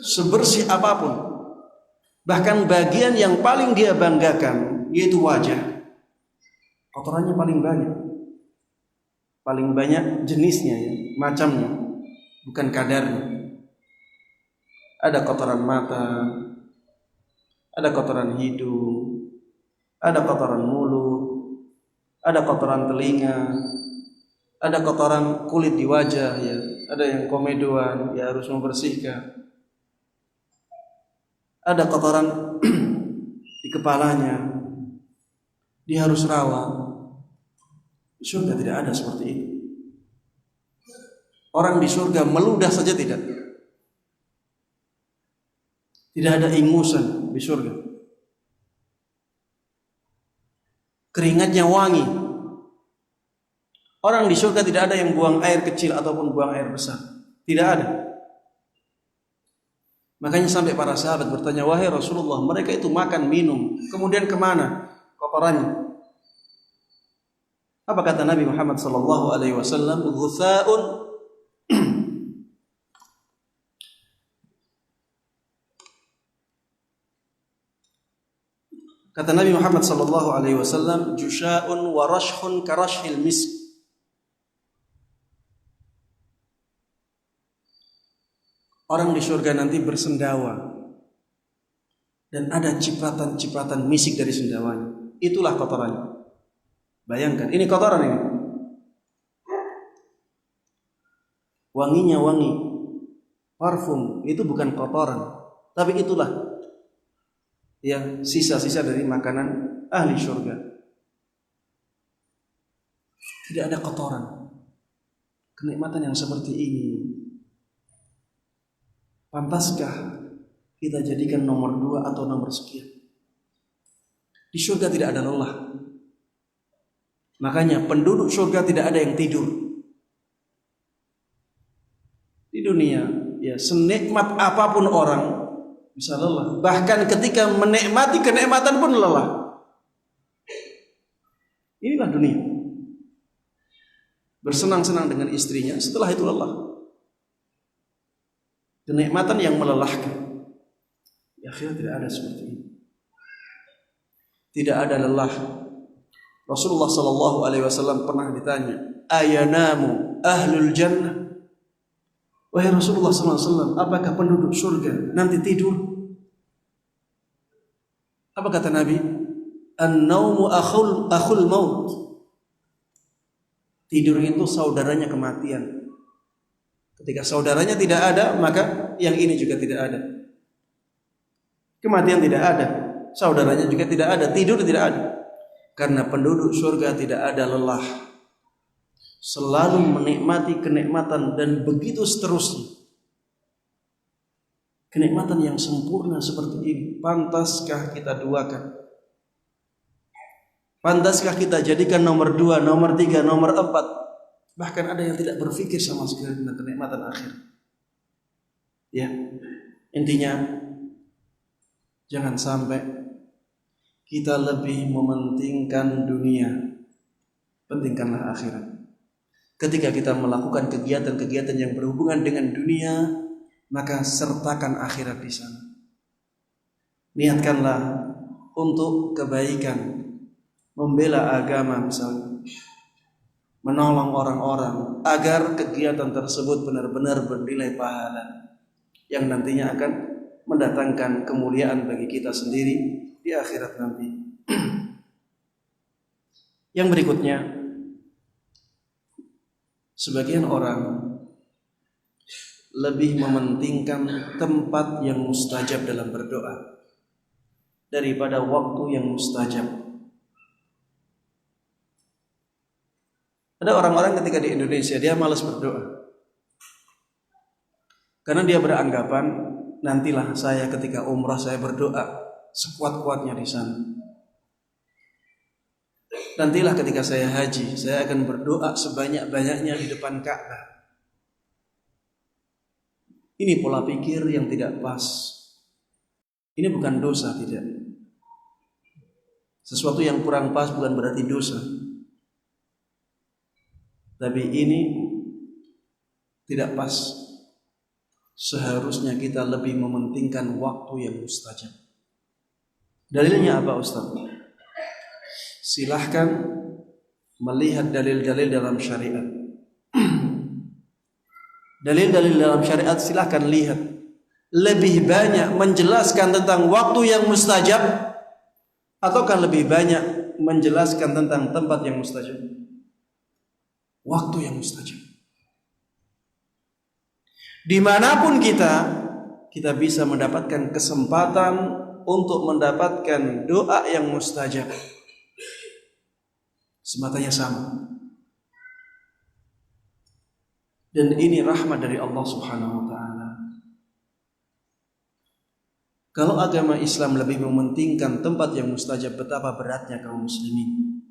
Sebersih apapun, bahkan bagian yang paling dia banggakan, yaitu wajah, kotorannya paling banyak. Paling banyak jenisnya ya, macamnya, bukan kadarnya. Ada kotoran mata, ada kotoran hidung, ada kotoran mulut, ada kotoran telinga, ada kotoran kulit di wajah ya, ada yang komedoan ya harus membersihkan. Ada kotoran di kepalanya, dia harus rawat. Di surga tidak ada seperti itu. Orang di surga meludah saja tidak. Tidak ada ingusan di surga. Keringatnya wangi. Orang di surga tidak ada yang buang air kecil ataupun buang air besar. Tidak ada. Makanya sampai para sahabat bertanya, wahai Rasulullah, mereka itu makan, minum, kemudian kemana kotorannya? Apa kata Nabi Muhammad SAW? Ghutha'un kata Nabi Muhammad SAW, jusha'un wa rashhun karashhil misk. Orang di surga nanti bersendawa dan ada cipratan-cipratan misik dari sendawanya. Itulah kotorannya. Bayangkan, ini kotoran ini. Wanginya wangi. Parfum itu bukan kotoran, tapi itulah ya sisa-sisa dari makanan ahli surga. Tidak ada kotoran. Kenikmatan yang seperti ini, pantaskah kita jadikan nomor 2 atau nomor sekian? Di surga tidak ada lelah. Makanya penduduk surga tidak ada yang tidur. Di dunia, ya senikmat apapun orang bisa lelah. Bahkan ketika menikmati kenikmatan pun lelah. Inilah dunia. Bersenang-senang dengan istrinya, setelah itu lelah. Kenikmatan yang melelahkan. Di akhirat tidak ada seperti ini. Tidak ada lelah. Rasulullah SAW pernah ditanya, ayanamu ahlul jannah? Wahai Rasulullah SAW, apakah penduduk surga nanti tidur? Apa kata Nabi? An-naumu akhul maut. Tidur itu saudaranya kematian. Ketika saudaranya tidak ada, maka yang ini juga tidak ada. Kematian tidak ada, saudaranya juga tidak ada, tidur tidak ada. Karena penduduk surga tidak ada lelah, selalu menikmati kenikmatan dan begitu seterusnya. Kenikmatan yang sempurna seperti ini, pantaskah kita duakan? Pantaskah kita jadikan nomor 2, nomor 3, nomor 4? Bahkan ada yang tidak berpikir sama sekali tentang kenikmatan akhir. Ya, intinya jangan sampai kita lebih mementingkan dunia, pentingkanlah akhirat. Ketika kita melakukan kegiatan-kegiatan yang berhubungan dengan dunia, maka sertakan akhirat di sana. Niatkanlah untuk kebaikan, membela agama misalnya, menolong orang-orang agar kegiatan tersebut benar-benar bernilai pahala yang nantinya akan mendatangkan kemuliaan bagi kita sendiri di akhirat nanti. Yang berikutnya, sebagian orang lebih mementingkan tempat yang mustajab dalam berdoa daripada waktu yang mustajab. Ada orang-orang ketika di Indonesia dia malas berdoa karena dia beranggapan, nantilah saya ketika umrah saya berdoa sekuat-kuatnya di sana. Nantilah ketika saya haji, saya akan berdoa sebanyak-banyaknya di depan Ka'bah. Ini pola pikir yang tidak pas. Ini bukan dosa, tidak. Sesuatu yang kurang pas bukan berarti dosa. Tapi ini tidak pas. Seharusnya kita lebih mementingkan waktu yang mustajab. Dalilnya apa Ustaz? Silahkan melihat dalil-dalil dalam syariat. Dalil-dalil dalam syariat silahkan lihat. Lebih banyak menjelaskan tentang waktu yang mustajab ataukah lebih banyak menjelaskan tentang tempat yang mustajab? Waktu yang mustajab. Dimanapun kita bisa mendapatkan kesempatan untuk mendapatkan doa yang mustajab. Sematanya sama. Dan ini rahmat dari Allah Subhanahu wa taala. Kalau agama Islam lebih mementingkan tempat yang mustajab, betapa beratnya kaum muslimin.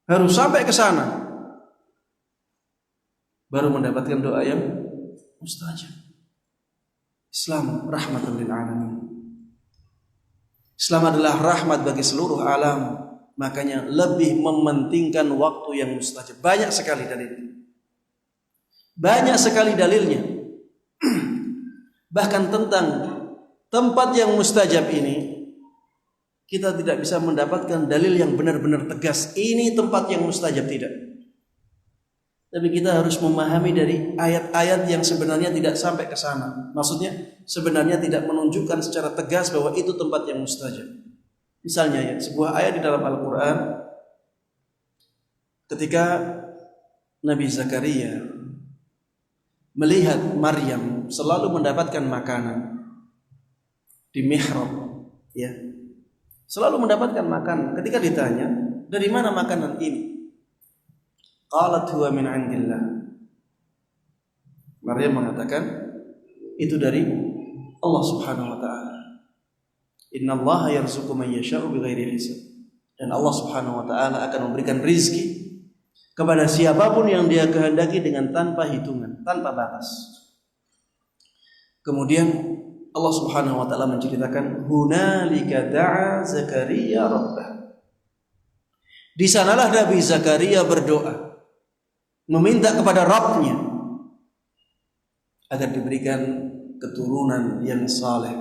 Harus sampai ke sana baru mendapatkan doa yang mustajab. Islam rahmatan lil alamin. Islam adalah rahmat bagi seluruh alam, makanya lebih mementingkan waktu yang mustajab. Banyak sekali dalilnya. Banyak sekali dalilnya. Bahkan tentang tempat yang mustajab ini, kita tidak bisa mendapatkan dalil yang benar-benar tegas. Ini tempat yang mustajab, tidak. Tapi kita harus memahami dari ayat-ayat yang sebenarnya tidak sampai ke sana. Maksudnya sebenarnya tidak menunjukkan secara tegas bahwa itu tempat yang mustajab. Misalnya ya, sebuah ayat di dalam Al-Quran, ketika Nabi Zakaria melihat Maryam selalu mendapatkan makanan di mihrab, ya, selalu mendapatkan makanan. Ketika ditanya, dari mana makanan ini? Qalat huwa min 'indillah. Maryam mengatakan, itu dari Allah Subhanahu wa taala. Innallaha yarzuqu man yasha'u bighairi hisab. Dan Allah Subhanahu wa taala akan memberikan rizki kepada siapapun yang Dia kehendaki dengan tanpa hitungan, tanpa batas. Kemudian Allah Subhanahu wa taala menceritakan, hunalika da'a Zakaria rabbah. Di sanalah Nabi Zakaria berdoa, meminta kepada Rabb-Nya agar diberikan keturunan yang saleh.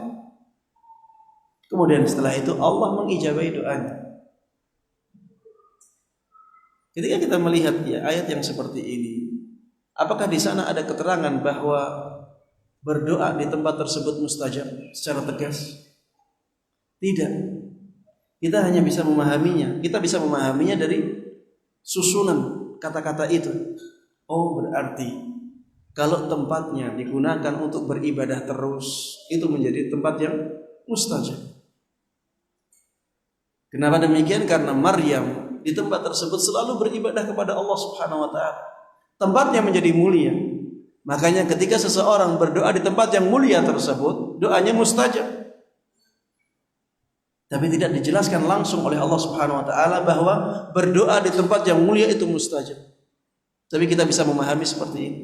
Kemudian setelah itu Allah mengijabahi doanya. Ketika kita melihat ya ayat yang seperti ini, apakah di sana ada keterangan bahwa berdoa di tempat tersebut mustajab secara tegas? Tidak. Kita hanya bisa memahaminya. Kita bisa memahaminya dari susunan kata-kata itu. Oh, berarti kalau tempatnya digunakan untuk beribadah terus, itu menjadi tempat yang mustajab. Kenapa demikian? Karena Maryam di tempat tersebut selalu beribadah kepada Allah Subhanahu wa taala. Tempatnya menjadi mulia. Makanya ketika seseorang berdoa di tempat yang mulia tersebut, doanya mustajab. Tapi tidak dijelaskan langsung oleh Allah Subhanahu wa taala bahwa berdoa di tempat yang mulia itu mustajab. Tapi kita bisa memahami seperti ini.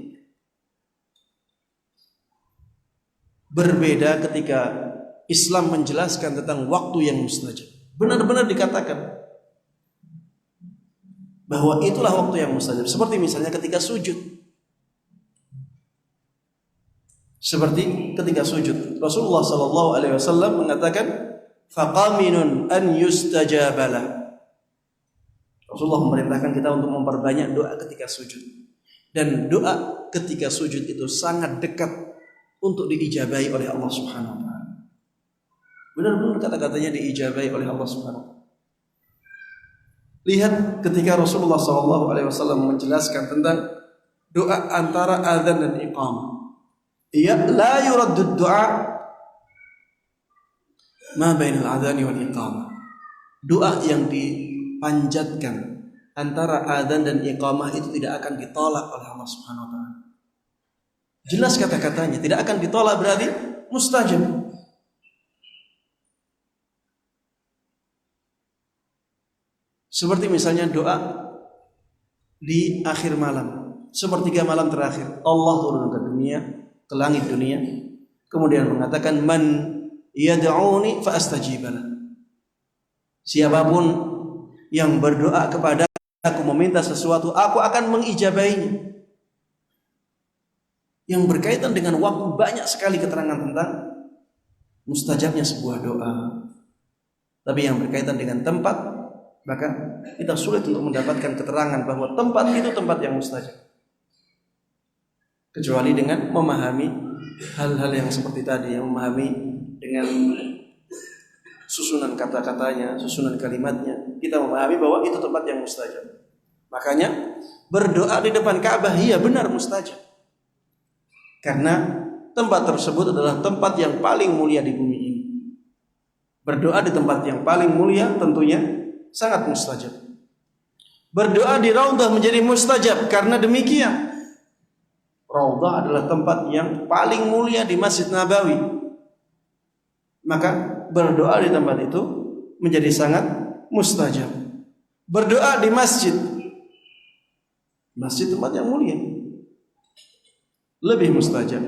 Berbeda ketika Islam menjelaskan tentang waktu yang mustajab. Benar-benar dikatakan bahwa itulah waktu yang mustajab. Seperti misalnya ketika sujud. Seperti ketika sujud. Rasulullah SAW mengatakan, faqaminun an yustajabalah. Rasulullah memerintahkan kita untuk memperbanyak doa ketika sujud. Dan doa ketika sujud itu sangat dekat untuk diijabahi oleh Allah Subhanahu wa taala. Benar-benar kata-katanya diijabahi oleh Allah Subhanahu wa taala. Lihat ketika Rasulullah SAW menjelaskan tentang doa antara azan dan iqamah. Ya la yuraddu du'a ma bainal adzani wal iqamah. Doa yang dipanjatkan antara adzan dan iqamah itu tidak akan ditolak oleh Allah Subhanahu wa taala. Jelas kata-katanya, tidak akan ditolak berarti mustajab. Seperti misalnya doa di akhir malam, sepertiga malam terakhir, Allah turun ke dunia, ke langit dunia, kemudian mengatakan, man yad'uni fa astajibalah. Siapapun yang berdoa kepada aku, meminta sesuatu, aku akan mengijabahinya. Yang berkaitan dengan waktu, banyak sekali keterangan tentang mustajabnya sebuah doa. Tapi yang berkaitan dengan tempat, maka kita sulit untuk mendapatkan keterangan bahwa tempat itu tempat yang mustajab, kecuali dengan memahami hal-hal yang seperti tadi, yang memahami dengan susunan kata-katanya, susunan kalimatnya, kita memahami bahwa itu tempat yang mustajab. Makanya berdoa di depan Ka'bah, iya benar mustajab, karena tempat tersebut adalah tempat yang paling mulia di bumi ini. Berdoa di tempat yang paling mulia tentunya sangat mustajab. Berdoa di Raudhah menjadi mustajab karena demikian. Raudhah adalah tempat yang paling mulia di Masjid Nabawi. Maka berdoa di tempat itu menjadi sangat mustajab. Berdoa di masjid, masjid tempat yang mulia, lebih mustajab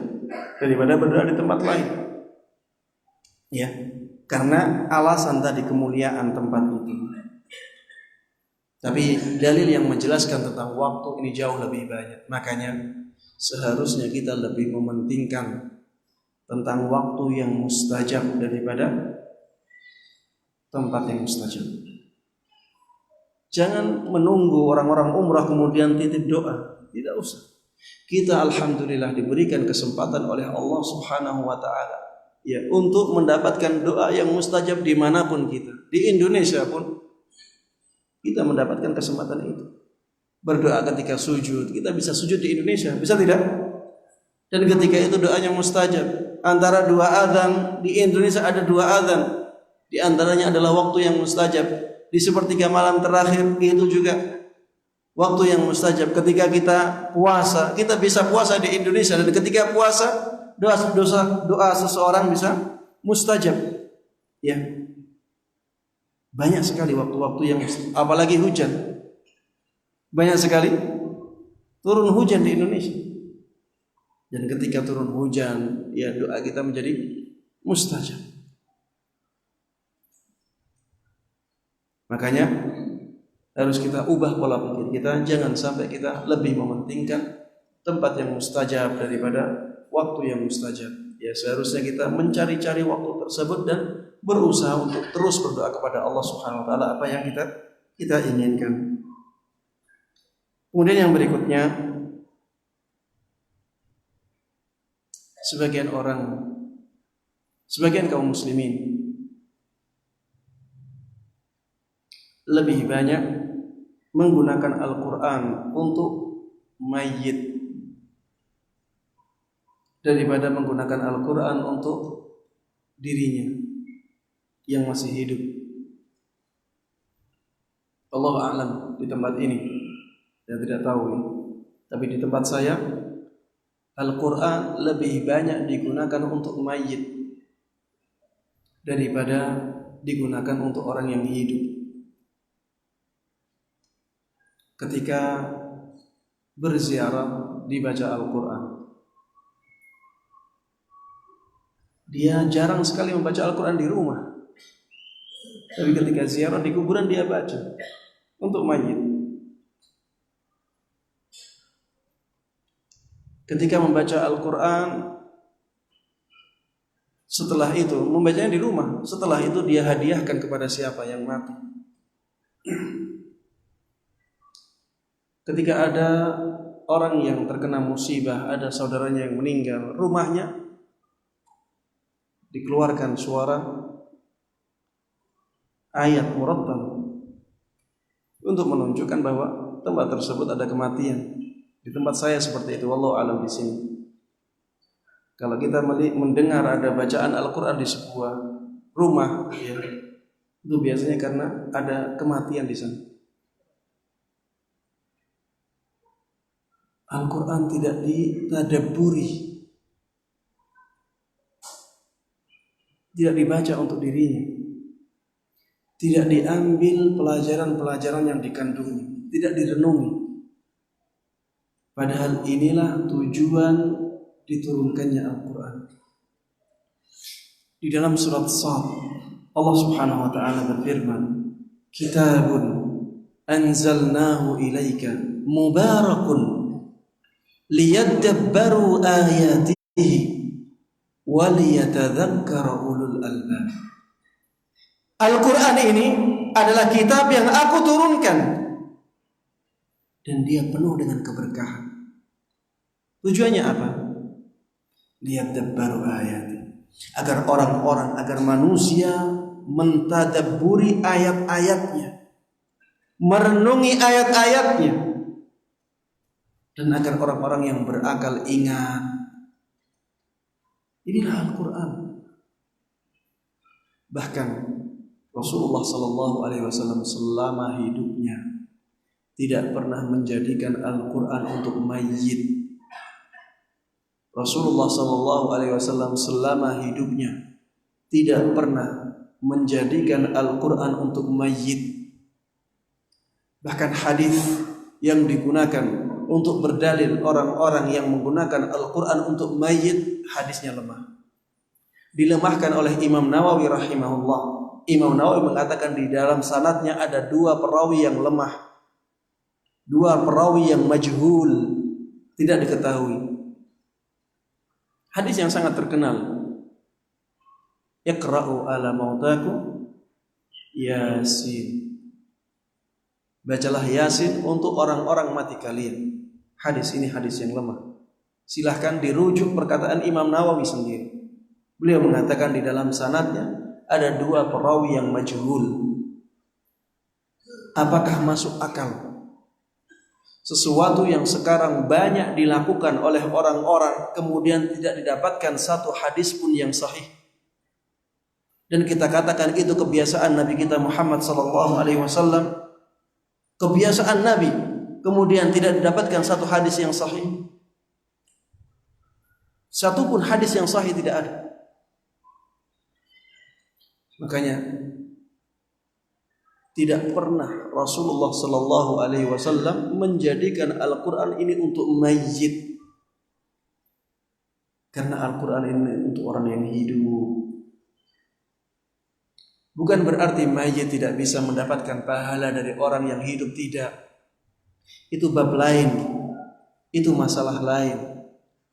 daripada berdoa di tempat lain. Ya, karena alasan tadi kemuliaan tempat itu. Tapi dalil yang menjelaskan tentang waktu ini jauh lebih banyak. Makanya seharusnya kita lebih mementingkan tentang waktu yang mustajab daripada tempat yang mustajab. Jangan menunggu orang-orang umrah kemudian titip doa. Tidak usah. Kita alhamdulillah diberikan kesempatan oleh Allah Subhanahu wa taala ya untuk mendapatkan doa yang mustajab dimanapun kita. Di Indonesia pun kita mendapatkan kesempatan itu. Berdoa ketika sujud, kita bisa sujud di Indonesia, bisa tidak? Dan ketika itu doanya mustajab. Antara dua azan di Indonesia ada dua azan. Di antaranya adalah waktu yang mustajab. Di sepertiga malam terakhir itu juga waktu yang mustajab. Ketika kita puasa, kita bisa puasa di Indonesia, dan ketika puasa doa seseorang bisa mustajab. Ya. Banyak sekali waktu-waktu yang apalagi hujan. Banyak sekali turun hujan di Indonesia. Dan ketika turun hujan, ya doa kita menjadi mustajab. Makanya harus kita ubah pola pikir kita, jangan sampai kita lebih mementingkan tempat yang mustajab daripada waktu yang mustajab. Ya seharusnya kita mencari-cari waktu tersebut dan berusaha untuk terus berdoa kepada Allah Subhanahu wa taala apa yang kita inginkan. Kemudian yang berikutnya, sebagian kaum muslimin lebih banyak menggunakan Al-Quran untuk mayit daripada menggunakan Al-Quran untuk dirinya yang masih hidup. Allah a'lam di tempat ini, saya tidak tahu ya. Tapi di tempat saya Al-Quran lebih banyak digunakan untuk mayit daripada digunakan untuk orang yang hidup. Ketika berziarah dibaca Al-Quran, dia jarang sekali membaca Al-Quran di rumah. Tapi ketika ziarah di kuburan dia baca untuk mayit. Ketika membaca Al-Quran, setelah itu membacanya di rumah, setelah itu dia hadiahkan kepada siapa yang mati. Ketika ada orang yang terkena musibah, ada saudaranya yang meninggal, rumahnya dikeluarkan suara ayat murattal untuk menunjukkan bahwa tempat tersebut ada kematian. Di tempat saya seperti itu, wallahu a'lam di sini. Kalau kita mendengar ada bacaan Al-Quran di sebuah rumah, ya, itu biasanya karena ada kematian di sana. Al-Quran tidak ditadabburi, tidak dibaca untuk dirinya, tidak diambil pelajaran-pelajaran yang dikandungnya, tidak direnungi. Padahal inilah tujuan diturunkannya Al-Quran. Di dalam surat Shad, Allah Subhanahu wa taala berfirman, "Kitabun anzalnahu ilaika mubarakun liyadabbaru ayatihi wa liyatadzakkara ulul albab." Al-Quran ini adalah kitab yang aku turunkan dan dia penuh dengan keberkahan. Tujuannya apa? Liyadabbaru ayati, agar orang-orang, agar manusia mentadabburi ayat-ayatnya, merenungi ayat-ayatnya, dan agar orang-orang yang berakal ingat. Inilah Al-Quran. Bahkan Rasulullah SAW selama hidupnya tidak pernah menjadikan Al-Quran untuk mayit. Rasulullah SAW selama hidupnya tidak pernah menjadikan Al-Quran untuk mayit. Bahkan hadis yang digunakan untuk berdalil orang-orang yang menggunakan Al-Quran untuk mayit, hadisnya lemah. Dilemahkan oleh Imam Nawawi rahimahullah. Imam Nawawi mengatakan di dalam sanadnya ada 2 perawi yang lemah, 2 perawi yang majhul, tidak diketahui. Hadis yang sangat terkenal, Iqra'u ala mautakum Yasin. Bacalah Yasin untuk orang-orang mati kalian. Hadis ini hadis yang lemah. Silahkan dirujuk perkataan Imam Nawawi sendiri. Beliau mengatakan di dalam sanadnya ada 2 perawi yang majhul. Apakah masuk akal sesuatu yang sekarang banyak dilakukan oleh orang-orang kemudian tidak didapatkan satu hadis pun yang sahih, dan kita katakan itu kebiasaan Nabi kita Muhammad SAW, kebiasaan Nabi, kemudian tidak didapatkan satu hadis yang sahih? Satu pun hadis yang sahih tidak ada. Makanya tidak pernah Rasulullah SAW menjadikan Al-Quran ini untuk mayit, karena Al-Quran ini untuk orang yang hidup. Bukan berarti mayit tidak bisa mendapatkan pahala dari orang yang hidup, tidak. Itu bab lain, itu masalah lain.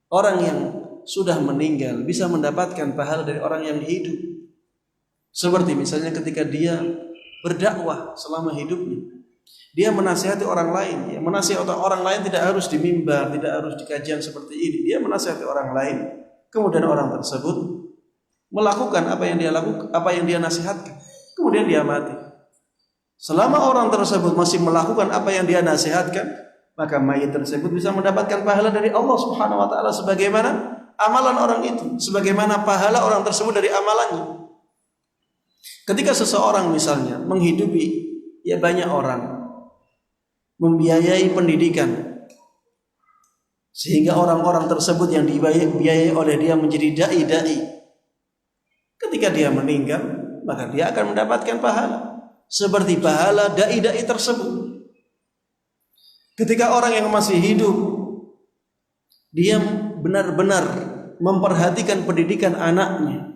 Orang yang sudah meninggal bisa mendapatkan pahala dari orang yang hidup. Seperti misalnya ketika dia berdakwah selama hidupnya, dia menasihati orang lain. Ya, menasihati orang lain tidak harus di mimbar, tidak harus di kajian seperti ini. Dia menasihati orang lain, kemudian orang tersebut melakukan apa yang dia lakukan, apa yang dia nasihatkan, kemudian dia mati. Selama orang tersebut masih melakukan apa yang dia nasihatkan, maka mayit tersebut bisa mendapatkan pahala dari Allah Subhanahu wa taala sebagaimana amalan orang itu, sebagaimana pahala orang tersebut dari amalannya. Ketika seseorang misalnya menghidupi banyak orang, membiayai pendidikan, sehingga orang-orang tersebut yang dibiayai oleh dia menjadi dai-dai, ketika dia meninggal maka dia akan mendapatkan pahala seperti pahala dai-dai tersebut. Ketika orang yang masih hidup, dia benar-benar memperhatikan pendidikan anaknya,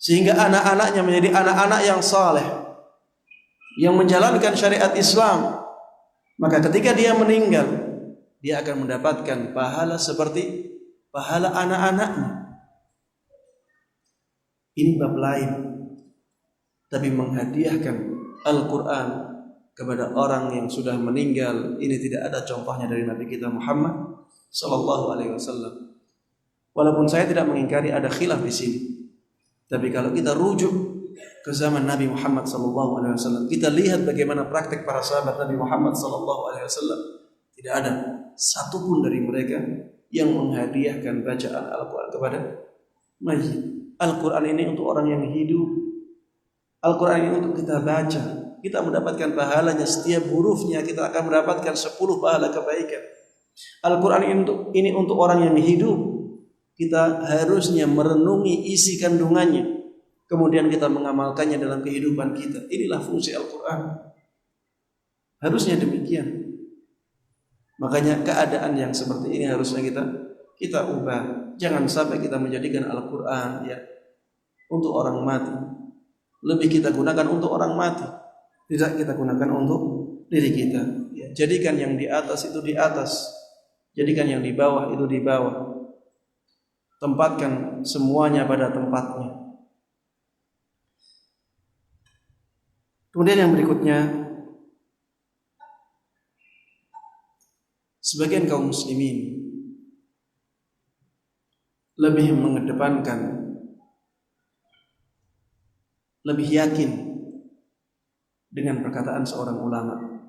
sehingga anak-anaknya menjadi anak-anak yang saleh, yang menjalankan syariat Islam, maka ketika dia meninggal, dia akan mendapatkan pahala seperti pahala anak-anaknya. Ini bab lain. Tapi menghadiahkan Al-Quran kepada orang yang sudah meninggal, ini tidak ada contohnya dari Nabi kita Muhammad SAW. Walaupun saya tidak mengingkari ada khilaf di sini, tapi kalau kita rujuk ke zaman Nabi Muhammad SAW, kita lihat bagaimana praktek para sahabat Nabi Muhammad SAW. Tidak ada satupun dari mereka yang menghadiahkan bacaan Al-Quran kepada mayit. Al-Quran ini untuk orang yang hidup. Al-Quran ini untuk kita baca. Kita mendapatkan pahalanya, setiap hurufnya kita akan mendapatkan 10 pahala kebaikan. Al-Quran ini untuk orang yang hidup. Kita harusnya merenungi isi kandungannya, kemudian kita mengamalkannya dalam kehidupan kita. Inilah fungsi Al-Quran. Harusnya demikian. Makanya keadaan yang seperti ini harusnya kita ubah. Jangan sampai kita menjadikan Al-Quran untuk orang mati. Lebih kita gunakan untuk orang mati, tidak kita gunakan untuk diri kita. Jadikan yang di atas itu di atas, jadikan yang di bawah itu di bawah. Tempatkan semuanya pada tempatnya. Kemudian yang berikutnya, sebagian kaum muslimin lebih mengedepankan, lebih yakin dengan perkataan seorang ulama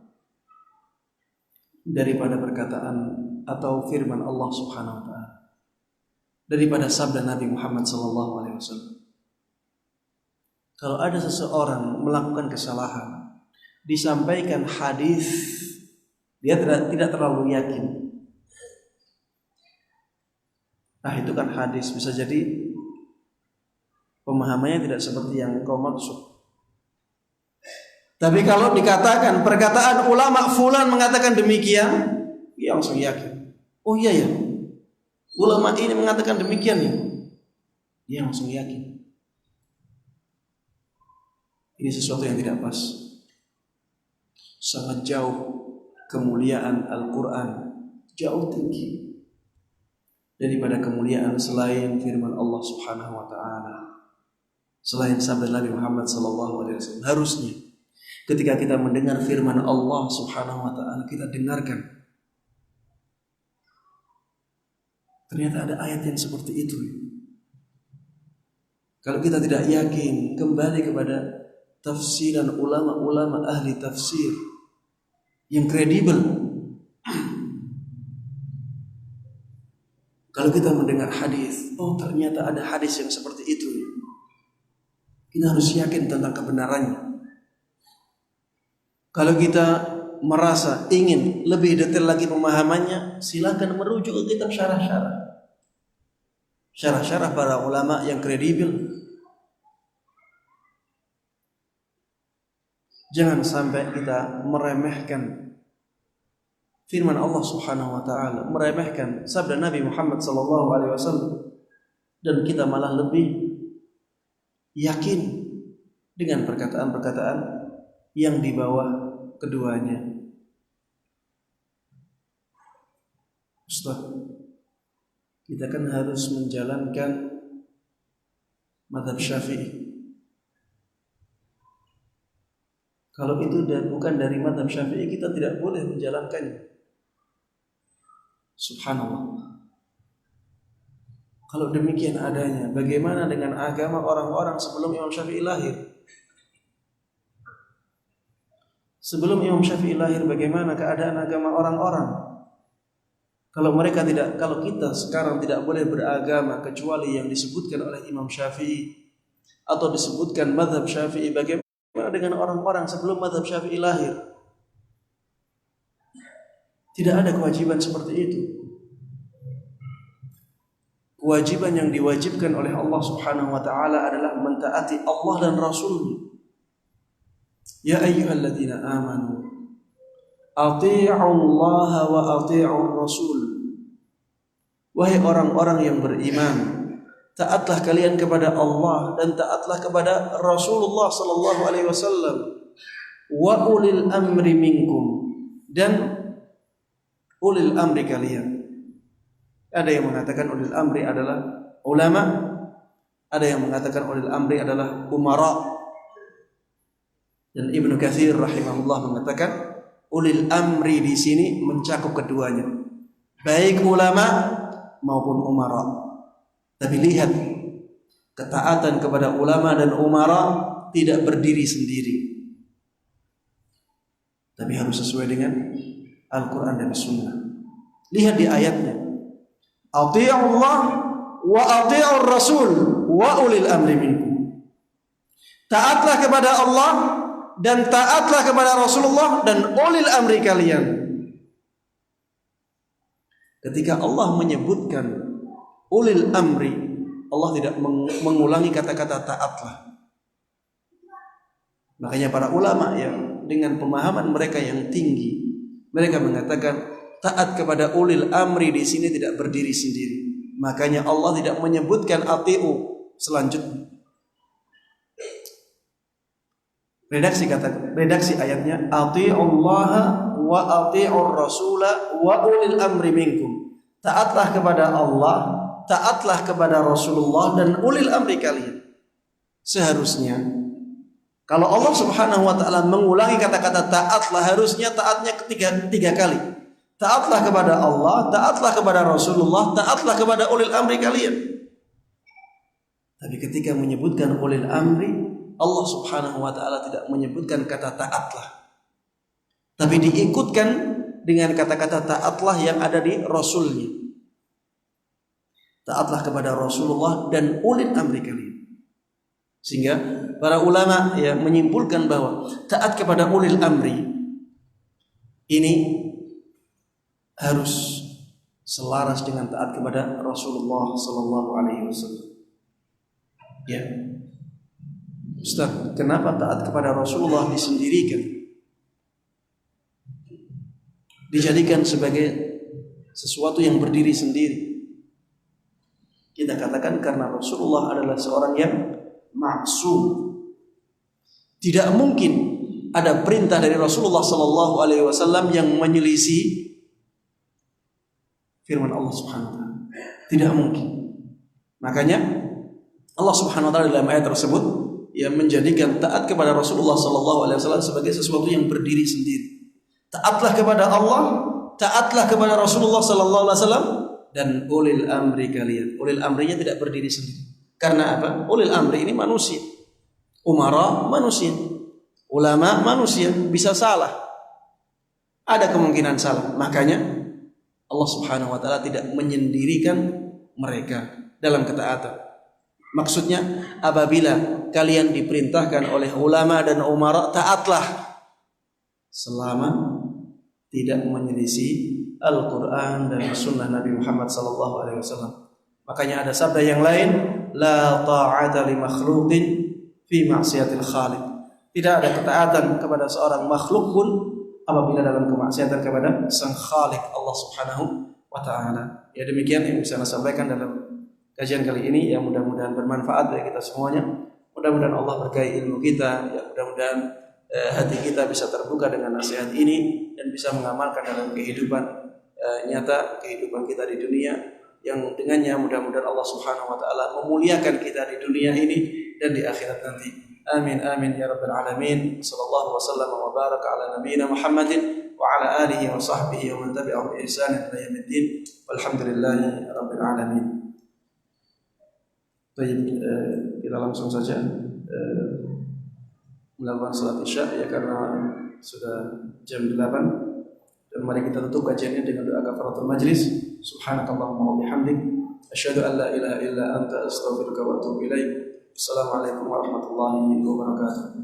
daripada perkataan atau firman Allah Subhanahu wa taala, daripada sabda Nabi Muhammad SAW. Kalau ada seseorang melakukan kesalahan, disampaikan hadis, dia tidak terlalu yakin. Nah itu kan hadis, bisa jadi pemahamannya tidak seperti yang kau maksud. Tapi kalau dikatakan perkataan ulama fulan mengatakan demikian, dia langsung yakin. Oh iya ya, ulama ini mengatakan demikian ya, dia langsung yakin. Ini sesuatu yang tidak pas. Sangat jauh kemuliaan Al-Quran, jauh tinggi daripada kemuliaan selain firman Allah Subhanahu wa taala, selain sabda Nabi Muhammad sallallahu alaihi wasallam. Harusnya ketika kita mendengar firman Allah Subhanahu wa taala, kita dengarkan. Ternyata ada ayat yang seperti itu. Kalau kita tidak yakin, kembali kepada tafsiran ulama-ulama ahli tafsir yang kredibel. Kalau kita mendengar hadis, oh ternyata ada hadis yang seperti itu, kita harus yakin tentang kebenarannya. Kalau kita merasa ingin lebih detail lagi pemahamannya, silakan merujuk ke kitab syarah-syarah para ulama yang kredibel. Jangan sampai kita meremehkan firman Allah Subhanahu wa taala, meremehkan sabda Nabi Muhammad sallallahu alaihi wasallam, dan kita malah lebih yakin dengan perkataan-perkataan yang di bawah keduanya. Ustaz, kita kan harus menjalankan mazhab Syafi'i. Kalau itu bukan dari mazhab Syafi'i, kita tidak boleh menjalankannya. Subhanallah. Kalau demikian adanya, bagaimana dengan agama orang-orang sebelum Imam Syafi'i lahir? Sebelum Imam Syafi'i lahir, bagaimana keadaan agama orang-orang? Kalau kita sekarang tidak boleh beragama kecuali yang disebutkan oleh Imam Syafi'i atau disebutkan mazhab Syafi'i, bagaimana dengan orang-orang sebelum mazhab Syafi'i lahir? Tidak ada kewajiban seperti itu. Kewajiban yang diwajibkan oleh Allah Subhanahu wa taala adalah mentaati Allah dan Rasul-Nya. Ya ayyuhalladzina amanu atii'u Allah wa atii'ur Rasul. Wahai orang-orang yang beriman, taatlah kalian kepada Allah dan taatlah kepada Rasulullah sallallahu alaihi wasallam. Wa ulil amri minkum, dan ulil amri kalian. Ada yang mengatakan ulil amri adalah ulama, ada yang mengatakan ulil amri adalah umara. Dan Ibnu Katsir rahimahullah mengatakan ulil amri di sini mencakup keduanya, baik ulama maupun umara. Tapi lihat, ketaatan kepada ulama dan umara tidak berdiri sendiri, tapi harus sesuai dengan Al-Quran dan Sunnah. Lihat di ayatnya, ati'u Allah wa ati'ur Rasul wa ulil amri minkum. Taatlah kepada Allah dan taatlah kepada Rasulullah dan ulil amri kalian. Ketika Allah menyebutkan ulil amri, Allah tidak mengulangi kata-kata taatlah. Makanya para ulama yang dengan pemahaman mereka yang tinggi, mereka mengatakan taat kepada ulil amri di sini tidak berdiri sendiri. Makanya Allah tidak menyebutkan ati'u selanjutnya. Redaksi ayatnya, ati'ullaha wa ati'ur rasula wa ulil amri minkum. Taatlah kepada Allah, taatlah kepada Rasulullah dan ulil amri kalian. Seharusnya kalau Allah Subhanahu wa taala mengulangi kata-kata taatlah, harusnya taatnya tiga kali. Taatlah kepada Allah, taatlah kepada Rasulullah, taatlah kepada ulil amri kalian. Tapi ketika menyebutkan ulil amri, Allah Subhanahu wa taala tidak menyebutkan kata taatlah, tapi diikutkan dengan kata-kata taatlah yang ada di Rasulnya. Taatlah kepada Rasulullah dan ulil amri kalian. Sehingga para ulama yang menyimpulkan bahwa taat kepada ulil amri ini harus selaras dengan taat kepada Rasulullah sallallahu alaihi wasallam. Ya. Ustaz, kenapa taat kepada Rasulullah disendirikan? Dijadikan sebagai sesuatu yang berdiri sendiri. Kita katakan karena Rasulullah adalah seorang yang maksum. Tidak mungkin ada perintah dari Rasulullah sallallahu alaihi wasallam yang menyelisih firman Allah Subhanahu wa taala. Tidak mungkin. Makanya Allah Subhanahu wa taala dalam ayat tersebut yang menjadikan taat kepada Rasulullah sallallahu alaihi wasallam sebagai sesuatu yang berdiri sendiri. Taatlah kepada Allah, taatlah kepada Rasulullah sallallahu alaihi wasallam dan ulil amri kalian. Ulil amrinya tidak berdiri sendiri. Karena apa? Ulil amri ini manusia. Umara manusia. Ulama manusia, bisa salah. Ada kemungkinan salah. Makanya Allah Subhanahu wa taala tidak menyendirikan mereka dalam ketaatan. Maksudnya apabila kalian diperintahkan oleh ulama dan umara, taatlah selama tidak menyelisih Al-Qur'an dan sunnah Nabi Muhammad sallallahu alaihi wasallam. Makanya ada sabda yang lain, la ta'ata li makhluqin fi ma'siyatil khaliq. Tidak ada ketaatan kepada seorang makhluk pun apabila dalam kemaksiatan kepada Sang Khalik Allah Subhanahu wa taala. Ya, demikian yang bisa saya sampaikan dalam kajian kali ini, yang mudah-mudahan bermanfaat bagi kita semuanya. Mudah-mudahan Allah berkahi ilmu kita, ya mudah-mudahan hati kita bisa terbuka dengan nasihat ini dan bisa mengamalkan dalam kehidupan nyata, kehidupan kita di dunia, yang dengannya mudah-mudahan Allah Subhanahu wa taala memuliakan kita di dunia ini dan di akhirat nanti. Amin amin ya rabbal alamin. Sallallahu wasallam wa baraka ala nabiyyina Muhammadin wa ala alihi wa sahbihi wa man tabi'ahum bi ihsan ila yaumiddin. Walhamdulillahi rabbil alamin. Baik, kita langsung saja melakukan salat Isya ya, karena sudah jam 8. Dan mari kita tutup kajiannya dengan doa kafaratul majlis. Subhanakallahumma wa bihamdik asyhadu an la ilaha illa anta astaghfiruka wa atubu ilaik. Assalamualaikum warahmatullahi wabarakatuh.